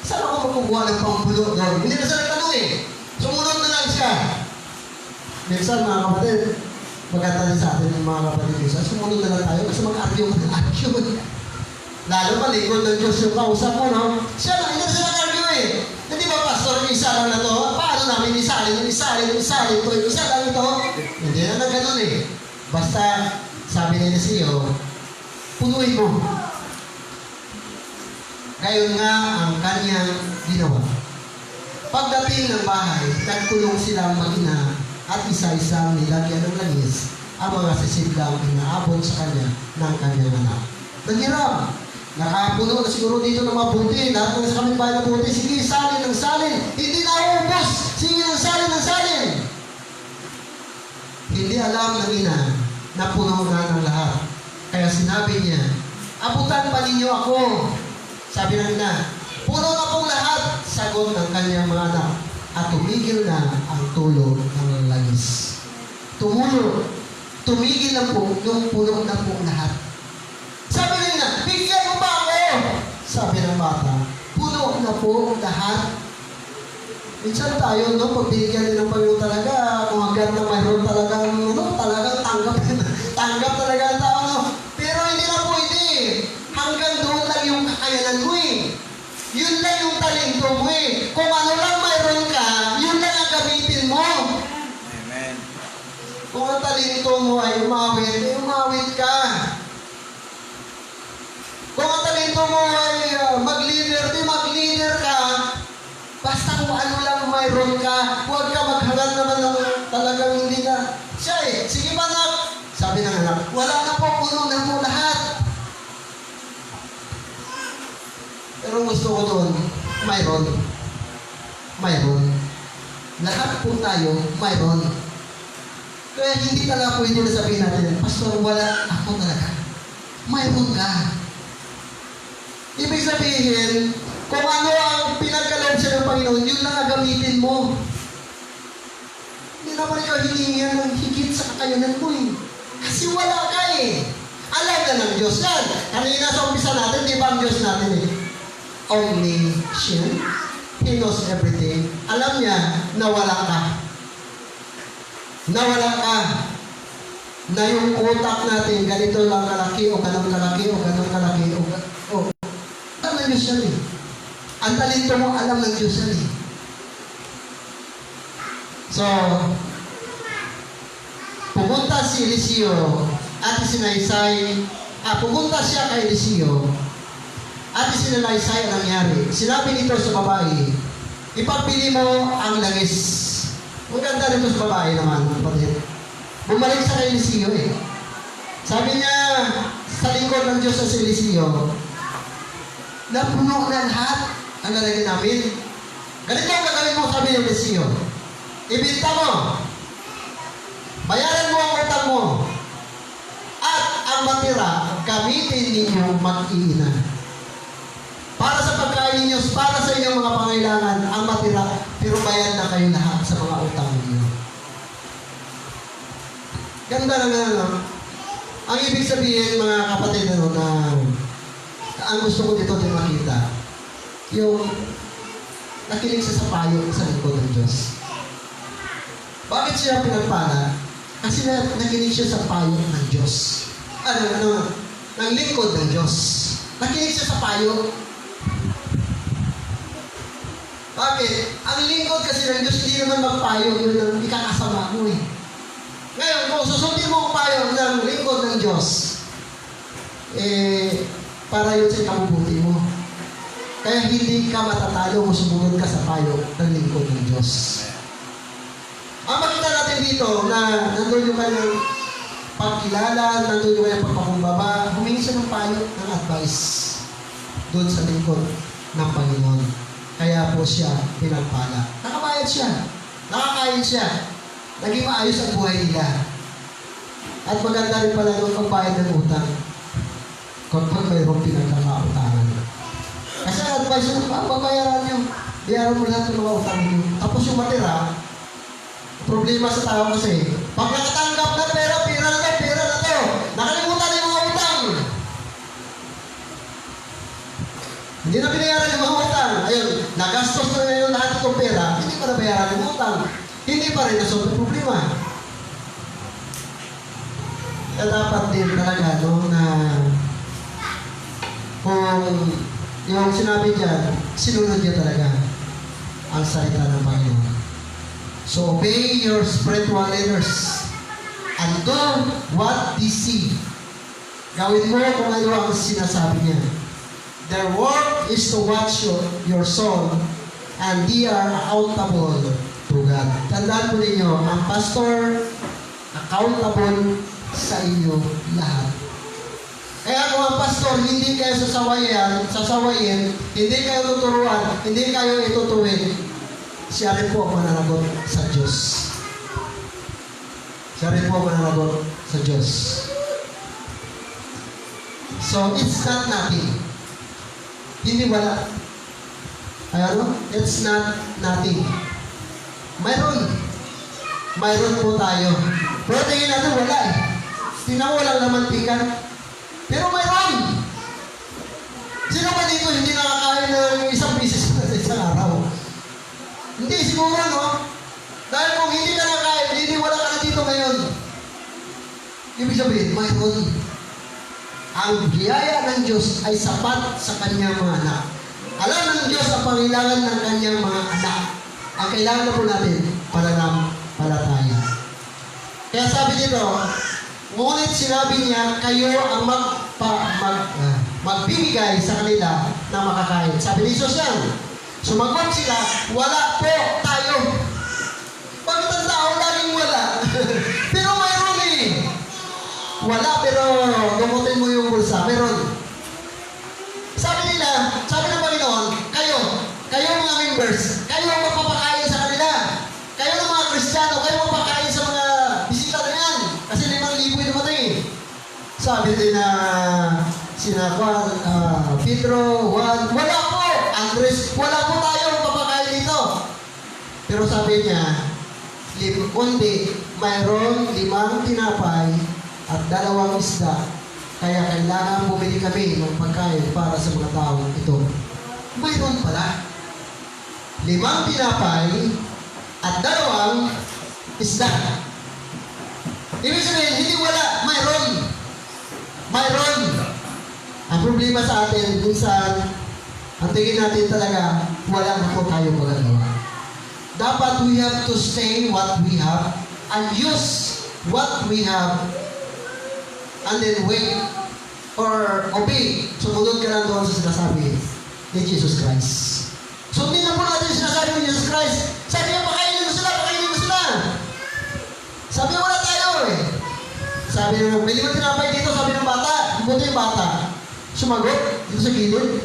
Saan ako magkukuha ng pangpulo doon? Hindi na sa nagtanong eh. Sumunod na lang siya. Minsan mga kapatid, maganda din sa atin yung mga kapatid minsan, sumunod na lang tayo kasi mag-argue. Lalo pa, lingkod ng Diyos yung kausap mo, no? Siya lang, hindi na siya nag-argue eh. Hindi ba, pastor, isa lang na to? Paano namin isalin ito, isa lang ito? Hindi na ganun eh. Basta, sabi ni Eliseo, punuin mo. Gayon nga ang kanyang ginawa. Pagdating ng bahay, nagkulong silang mag-ina at isa-isang nilagyan ng langis ang mga sisiblang inaabot sa kanya ng kanyang anak. Naghiram. Nakapuno na siguro dito ng mga buti. Lahat ng sa kapitbahay na buti. Sige, salin ng salin. Hindi na ubos. Sige, ng salin. Hindi alam ng ina na puno na ng lahat. Kaya sinabi niya, abutan pa ninyo ako. Sabi ng ina, puno na pong lahat. Sagot ng kanyang mga anak. At tumigil na ang tulo ng langis. Tumigil na po yung puno na pong lahat. Sabi ng ina, bigyan mo ba ako? Sabi ng bata, puno na po lahat. Minsan tayo, no, pag binigyan din ng Panginoon talaga, kung hanggang na mayroon talagang tanggap talaga ang tao, no? Pero hindi na pwede. Hanggang doon lang yung kakayanan mo eh. Yun lang yung talento mo eh. Kung ano lang mayroon ka, yun lang ang gamitin mo. Amen. Kung ang talento mo ay umawit ka. Kung ang talento mo ay mag-leader ka. Basta kung ano lang mayroon ka, huwag ka maghangal na talagang hindi na. Siya sige pa anak. Sabi ng anak, wala na po, puno na po lahat. Pero gusto ko doon, mayroon. Lahat po tayo, mayroon. Kaya hindi talaga po ito na sabihin natin, Pastor, wala ako talaga. Mayroon ka. Ibig sabihin, kung ano ang pinagkaloob sa ng Panginoon, yun lang ang gamitin mo. Hindi naman ikaw hiningan ng higit sa kakayanan mo Kasi wala ka Alam na ng Diyos yan. Kanina sa umpisa natin, di ba ang Diyos natin Omniscient. He knows everything. Alam niya na wala ka. Na yung utak natin, ganito lang kalaki, o ganun kalaki, o ganun kalaki, alam ng Diyos yan Ang talento mo, alam ng Diyos yan So, pumunta si Eliseo at isinaysay, pumunta siya kay Eliseo at isinaysay ang nangyari. Sinabi nito sa babae, ipagpili mo ang langis. Maganda nito sa babae naman, kapatid. Bumalik sa kay Eliseo Sabi niya, sa lingkod ng Diyos sa si Eliseo, napuno na lahat ang lalagyan namin. Ganito ang gagawin mo, sabi ng Eliseo. Ibinta mo. Bayaran mo ang utang mo. At ang matira, gamitin ninyo mag-iina. Para sa pagkain ninyo, para sa inyong mga pangailangan, ang matira, pero bayad na kayo lahat sa mga utang ninyo. Ganda na Ang ibig sabihin, mga kapatid, na ang gusto ko dito din makita, yung nakinig sa payo sa lingkod ng Diyos. Bakit siya pinagpala? Kasi nakinig siya sa payo ng Diyos. Ng lingkod ng Diyos. Nakinig siya sa payo. Bakit? Ang lingkod kasi ng Diyos, hindi naman magpayo, yun ang ikakasama mo Ngayon, kung susundin mo ang payo ng lingkod ng Diyos, para yun sa ikabubuti mo. Kaya hindi ka matatalo kung sumunod ka sa payo ng lingkod ng Diyos. Ang makita natin dito na nandun yung kanyang pagkilala, nandun yung kanyang pagpakumbaba, humingi siya ng payo, ng advice doon sa lingkod ng Panginoon. Kaya po siya pinagpala. Nakabayad siya. Nakakain siya. Naging maayos ang buhay nila. At maganda rin pala doon ang bayad ng utang. Kapag mayroong pinagkakautangan. Kasi ang advice nyo, pagbayaran nyo. Bayaran mo lahat ng mga utang nyo. Tapos yung matira, problema sa tao kasi, pag nakatanggap na pera na to. Nakalimutan na yung mga utang. Hindi na binayaran yung mga utang. Ayun, nagastos na ngayon lahat itong pera, hindi pa nabayaran yung utang. Hindi pa rin nasolve yung problema. Kaya dapat din talaga, na kung yung sinabi dyan, sinunod niya talaga ang salita ng Panginoon. So obey your spiritual leaders and do what they see. Gawin mo kung ano ang sinasabi niya. Their work is to watch your soul and they are accountable to God. Tandaan po ninyo, ang pastor accountable sa inyo lahat. Kaya kung ang pastor hindi kayo sasawayin, hindi kayo tuturuan, hindi kayo itutuwin, siya rin po ang mananagot sa Diyos. Siya rin po ang mananagot sa Diyos. So, it's not nothing. Hindi wala. It's not nothing. Mayroon po tayo. Pero tingin natin wala Tingnan mo walang lamantikan. Pero mayroon. Sino ba dito hindi nakakain ng isang bisis sa isang araw? Hindi, siguro Dahil kung hindi ka nakakain, hindi wala ka na dito ngayon. Ibig sabihin, mayroon. Ang biyaya ng Diyos ay sapat sa kanyang mga anak. Alam ng Diyos ang pangailangan ng kanyang mga anak. Ang kailangan na po natin, pananampalataya. Kaya sabi dito, ngunit sinabi niya, kayo ang magbibigay sa kanila na makakain. Sabi ni Jesus yan. Sumagot sila, wala po tayo. Bakit ang tao laging wala? wala pero gumutin mo yung bulsa. Meron. Sabi nila, sabi ng Panginoon, kayo mga members, kayo ang magpapakain sa kanila. Kayo ng mga Kristiyano, kayo ang magpapakain sa mga bisita na yan. Kasi 5,000 yung dumating. Sabi din na sina Pedro, Juan, wala po. Andres, wala po tayo magpapakain dito. Pero sabi niya, kundi mayroon 5 tinapay at 2 isda. Kaya kailangan bumili kami ng pagkain para sa mga tao ito. Mayroon pala. 5 tinapay at 2 isda. Ibig sabihin, hindi wala, mayroon. Mayroon. Ang problema sa atin, minsan, ang tingin natin talaga, wala na po tayo magagawa. Dapat we have to say what we have and use what we have and then wait or obey. Sumunod ka lang doon sa sinasabi ni Jesus Christ. Sundin na po natin yung sinasabi ni Jesus Christ. Sabi niya, pakainin mo sila, pakainin mo sila. Sabi niya, wala tayo eh. Sabi niya, may 5 tinapay dito, sabi ng bata. Buti yung bata. Sumagot, dito sa gilid.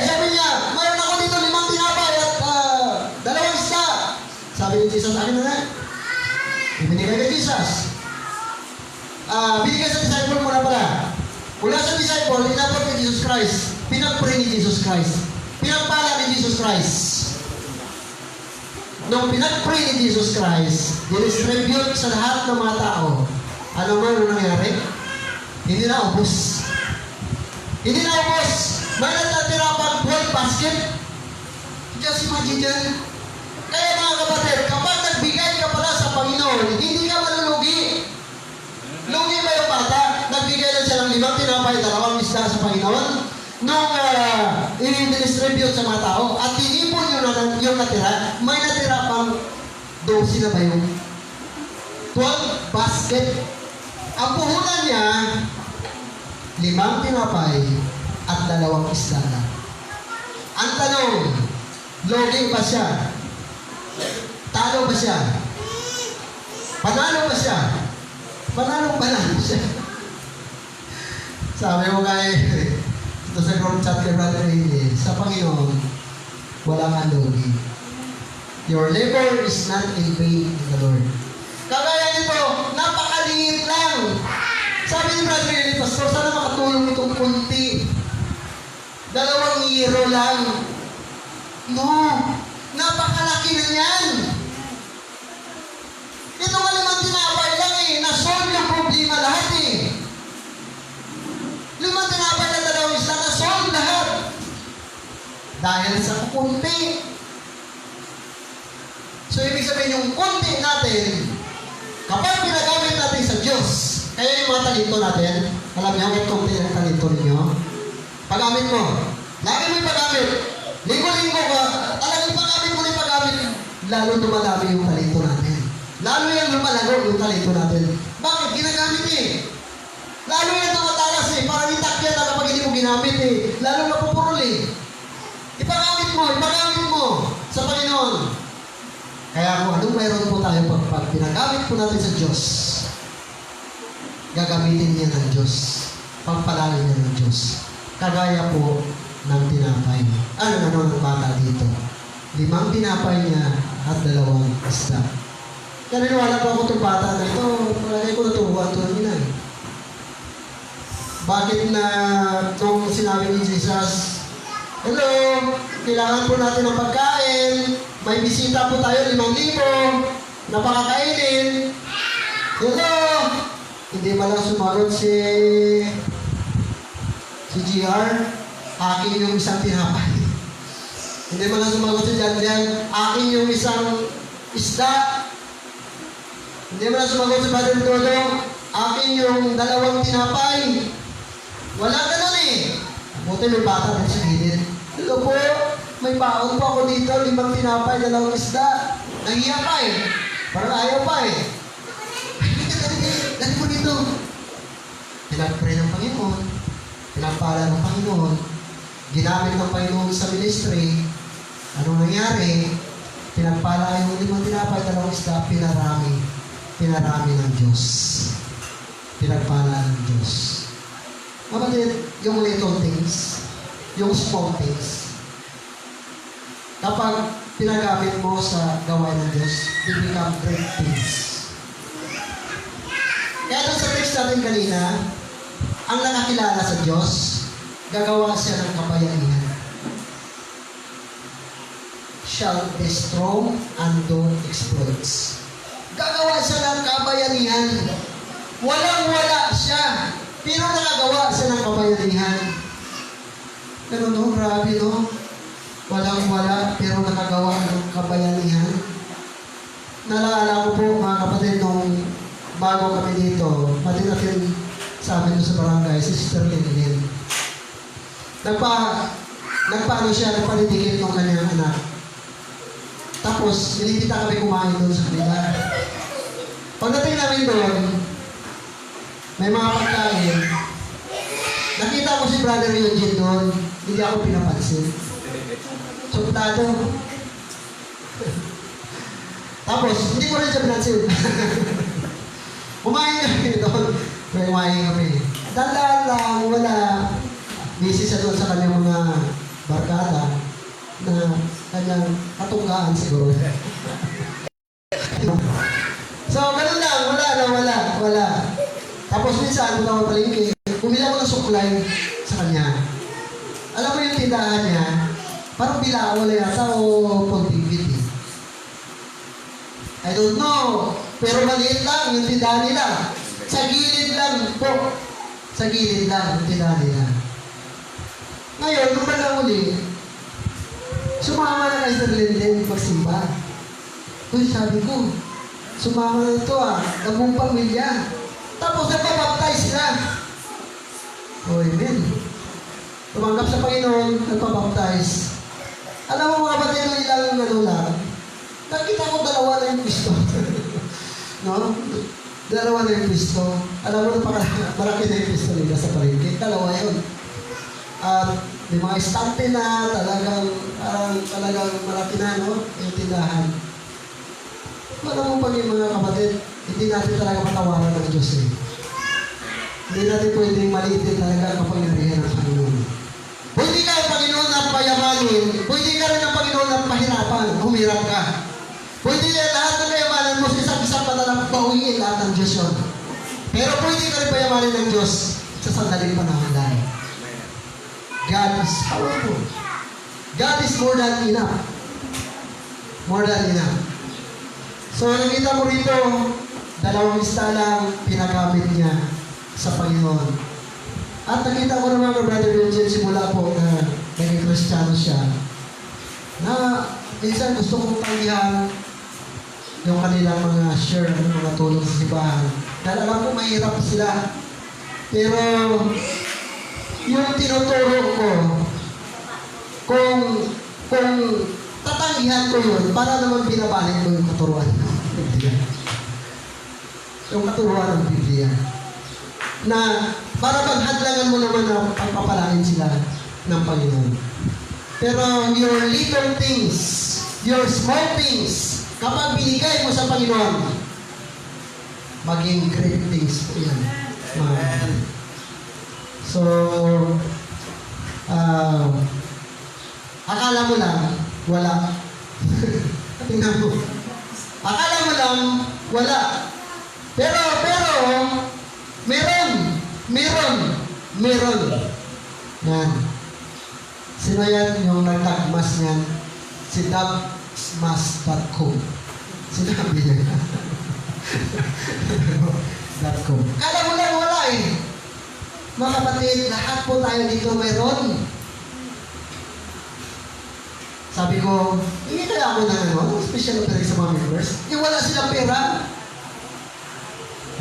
Sabi niya, mayroon ako dito 5 tinapay at 2 isda. Sabi ni Jesus, akin na na. Ibinigay kay Jesus. Binigay sa disciple mo na pala. Mula sa disciple, inabot ni Jesus Christ. Pinag-pray ni Jesus Christ. Pinagpala ni Jesus Christ. Nung pinag-pray ni Jesus Christ, distribute sa lahat ng mga tao. Ano man ang nangyari? Hindi na ubos. Hindi na ubos. May natitira pang 12 basket. Just imagine yan. Kaya mga kapatid, kapag nagbigay ka pala sa Panginoon, hindi ka malulugi. Lugi ba yung bata? Nagbigay lang siya ng 5 tinapay, 2 isda sa Panginoon. Nung i-distribute sa mga tao, at tinipon yung natira, may natira pang 12 na ba yung 12 basket. Ang puhunan niya, 5 tinapay at 2 isda na. Ang tanong, lugi ba siya? Talo ba siya? Panalo ba siya? Panalo siya. Sabi mo kay ito sa group chat kay Brother Amy, sa Panginoon, wala kang lugi. Your labor is not in vain in the Lord. Kagaya nito, napakaliit lang. Sabi ni Brother Amy, Pastor, sana makatulong itong kunti. 2 euro lang. No, napakalaki na yan. Ito nga naman tinapay lang eh. Na-solve yung problema lahat eh. 5 tinapay na 2 isda, na-solve lahat. Dahil sa kunti. So, ibig sabihin yung kunti natin, kapag pinagamit natin sa Diyos, kaya yung mga talento natin, alam niyo, may kunti ang talento ninyo, paggamit mo. Lagi mo ipagamit. Linggo-linggo ka, talagang paggamit mo na ipagamit, lalo dumadami yung talento natin. Lalo yung lumalago yung talento natin. Bakit? Ginagamit eh. Lalo yung tumatalas eh. Parang itakyan na kapag hindi mo ginamit eh. Lalo napupurol eh. Ipagamit mo sa Panginoon. Kaya kung anong mayroon po tayo pag pinagamit po natin sa Diyos, gagamitin niya ng Diyos. Pagpalalin niya ng Diyos. Kagaya po ng tinapay. Ng bata dito. 5 tinapay niya at 2 isda. Kaya naniwala po ako itong bata na ito, palagay ko naturuan ito ng ina. Bakit na nung sinabi ni Jesus, hello, kailangan po natin ng pagkain, may bisita po tayo 5,000, napakakainin. Hello, hindi malang sumagot si GR, akin yung isang tinapay. Hindi malang sumagot si Jan, akin yung isang isda. Hindi mo na sumagot sa Brother Dodong, akin yung 2 tinapay. Wala ganun eh. Buti may bata din sa gilid. Hello po, may baon po ako dito, 5 tinapay, 2 isda. Nahiya pa eh. Parang ayaw pa eh. Dali po dito. Pinag-pray ng Panginoon. Pinagpala ng Panginoon. Ginamit ng Panginoon sa ministry. Anong nangyari? Pinagpala yung 5 tinapay, 2 isda, pinarami ng Diyos. pinagpala ng Diyos. Kapatid, yung little things, yung small things, kapag pinagamit mo sa gawain ng Diyos, they become great things. Kaya doon sa text natin kanina, ang nakakilala sa Diyos, gagawa siya ng kabayanihan. Shall be strong and do exploits. Gagawa siya ng kabayanihan. Walang-wala siya, pero nakagawa siya ng kabayanihan. Pero no, grabe no. Walang-wala, pero nakagawa ng kabayanihan. Naalala ko po mga kapatid nung bago kami dito, pati natin sa amin doon sa barangay, si Sister Lynn. Nagpaano siya, nagpalidikit ng kanyang anak. Tapos, nilipita kami kumain doon sa kanila. Pagdating namin doon, may mga pagkain. Nakita ko si Brother Eugene doon, hindi ako pinapansin. Sultado. Tapos, hindi ko rin siya pinansin. Kumain kami doon. Kumain kami. Dandaan lang, wala. Busy siya doon sa kanyang mga barkada na kanyang katunggaan siguro. So, ganun lang. Wala. Tapos minsan, punta ko palengke, bumili ako ng suklay sa kanya. Alam mo yung tindahan niya, parang bilao na yata o pag-bibit eh. I don't know. Pero maliit lang yung tindahan nila. Sa gilid lang po. Sa gilid lang yung tindahan nila. Ngayon, nung uli, sumama na kay Sir Linden magsimba. Uy, sabi ko, sumama na ito nabong pamilya. Tapos nagpabaptize sila. Oh, amen. Tumanggap sa Panginoon, nagpabaptize. Alam mo mga kapatid, ilang lang, nakita ko dalawa na yung Kristo. No? Dalawa na yung Kristo. Alam mo, malaki na yung Kristo nila sa palengke. Dalawa yun. At may mga estante na talagang malaki na, no? Yung tindahan. Alam mo pag yung mga kapatid, hindi natin talaga matawaran ng Diyos eh. Hindi natin pwedeng maliitin talaga ang kapangyarihan ng Panginoon. Pwede ka ang Panginoon na payamanin, pwede ka rin ang Panginoon na pahirapan, humirap ka. Pwede lahat ng kayamanan mo, isang pa na lang pauwiin lahat ng Diyos yun. Pero pwede ka rin payamanin ng Diyos sa sandaling panahon lang. God is powerful. God is more than enough. More than enough. So, nakita mo rito, dalawang lista lang pinagamit niya sa Panginoon. At nakita ko naman ng Brother Eugene simula po na naging Kristiyano siya, na minsan gusto kong tanggihan yung kanilang mga share, mga tulong sa simbahan. Dahil alam ko mahirap sila. Pero, yung tinuturo ko, kung tatanggihan ko yun, para naman binabalik ko yung katuruan ng Biblia. Yung katuruan ng Biblia. Na para paghadlangan mo naman na pagpapalain sila ng Panginoon. Pero your little things, your small things, kapag binigay mo sa Panginoon, maging great things po yan. So, akala mo lang, wala. Tingnan mo. Akala mo lang, wala. Pero, meron. Yan. Sino yan yung nagtagmas niyan? Si dubsmas.com. Sinabi niya. .com. Akala mo lang, wala eh. Mga kapatid, lahat po tayo dito mayroon. Sabi ko, hindi kaya ako ng special offering sa mga members. Wala silang pera.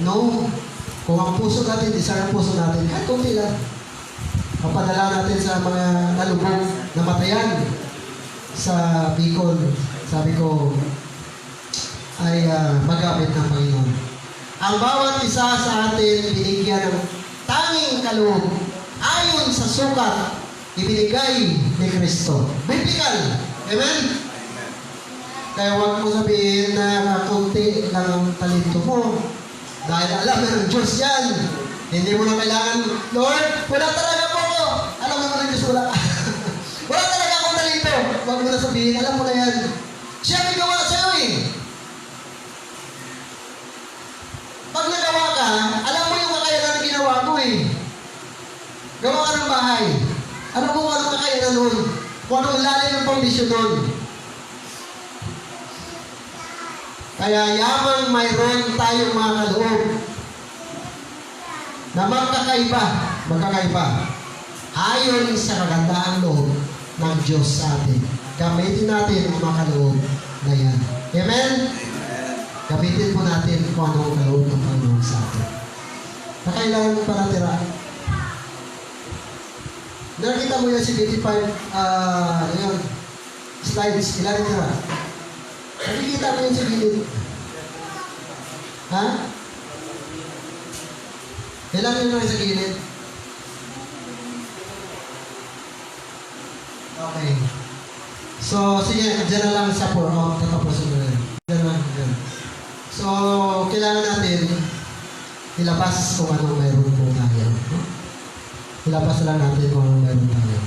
No. Kung ang puso natin, desire ang puso natin, kahit kunti lang. Papadala natin sa mga nalubog na matayan sa Bicol. Sabi ko, ay magamit ng Panginoon. Ang bawat isa sa atin binigyan ng tanging kaloob ayon sa sukat ibinigay ni Kristo. Biblical. Amen? Kaya huwag mo sabihin na kunti lang ang talento mo. Dahil alam na ng Diyos yan. Hindi mo na kailangan, Lord, wala talaga po ko. Alam naman ng Diyos, wala. Wala talaga akong talento. Huwag mo na sabihin, alam mo na yan. Siya may gawa sa'yo eh. Pag nagawa ka, alam mo yung kakayanan na ginawa ko eh. Gawa ka ng bahay. Ano kung anong kakayanan nun? Kung anong lalim ng foundation nun? Kaya yamang mayroon tayong mga kaloob na magkakaiba, ayon sa kagandahang loob ng Diyos sa atin. Gamitin natin ang mga kaloob na yan. Amen? Gamitin po natin kung anong kaloob ng Panginoon sa atin. Nakailangan mo para tira. Nakita mo yan si 55, yun, slides, ilan tira? Nakikita mo yun sa gilid. Ha? Ilan yun lang sa gilid? Okay. So, sige, dyan na lang sa pour out. Tatapusin mo na. Dyan lang, dyan. So, kailangan natin ilabas kung anong mayroon po tayo. Ilabas lang natin kung anong mayroon tayo.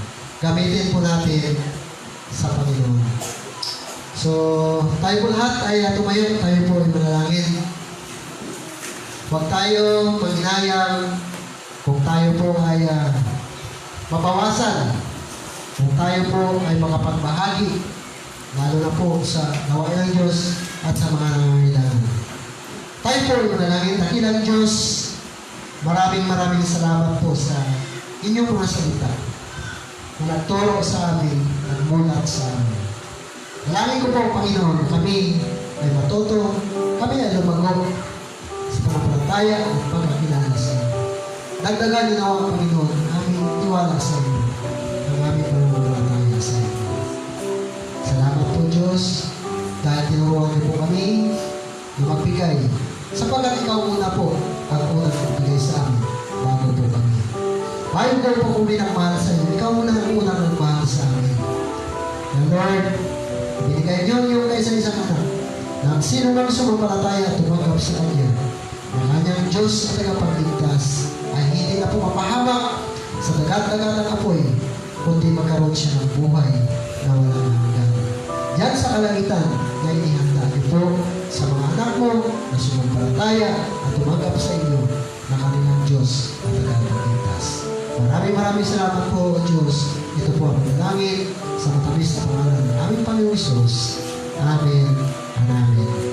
Gamitin po natin sa Panginoon. So, tayo po lahat ay tumayo. Tayo po ay manalangin. Huwag tayo maghinayang kung tayo po ay mabawasan. Kung tayo po ay makapagbahagi, lalo na po sa gawain ng Diyos at sa mga nangangailangan. Tayo po ay manalangin. Dakilang Diyos, maraming salamat po sa inyong mga salita na nagturo sa amin, nagmulat sa amin. Dalangin ko po, Panginoon, kami ay matuto, kami ay lumago sa pananampalataya at pagkakilala sa iyo. Dagdagan niyo na, Panginoon, aming tiwala sa iyo, ang aming pananampalataya sa iyo. Salamat po, Diyos, dahil tinuruan niyo po kami na magbigay, sapagkat ikaw muna po ang unang magbigay sa amin bago po kami. Bayo ko po kung minagmahal sa iyo, ikaw muna ang unang nagmahal sa amin. And Lord, binigay niyo yung kaisa-isang anak na ang sino mang sumampalataya at tumanggap sa kanya ng kanyang Diyos at tagapagligtas ay hindi na po mapahamak sa dagat-dagat ng apoy, kundi magkaroon siya ng buhay na walang hanggan. Yan sa kalangitan na inihanda niyo po sa mga anak mo na sumampalataya at tumanggap sa inyo ng kanilang Diyos at tagapagligtas. Maraming salamat po, Diyos. Ito po ang panalangin sa matamis na pangalan ng aming Panginoong Isus. Amen and Amen.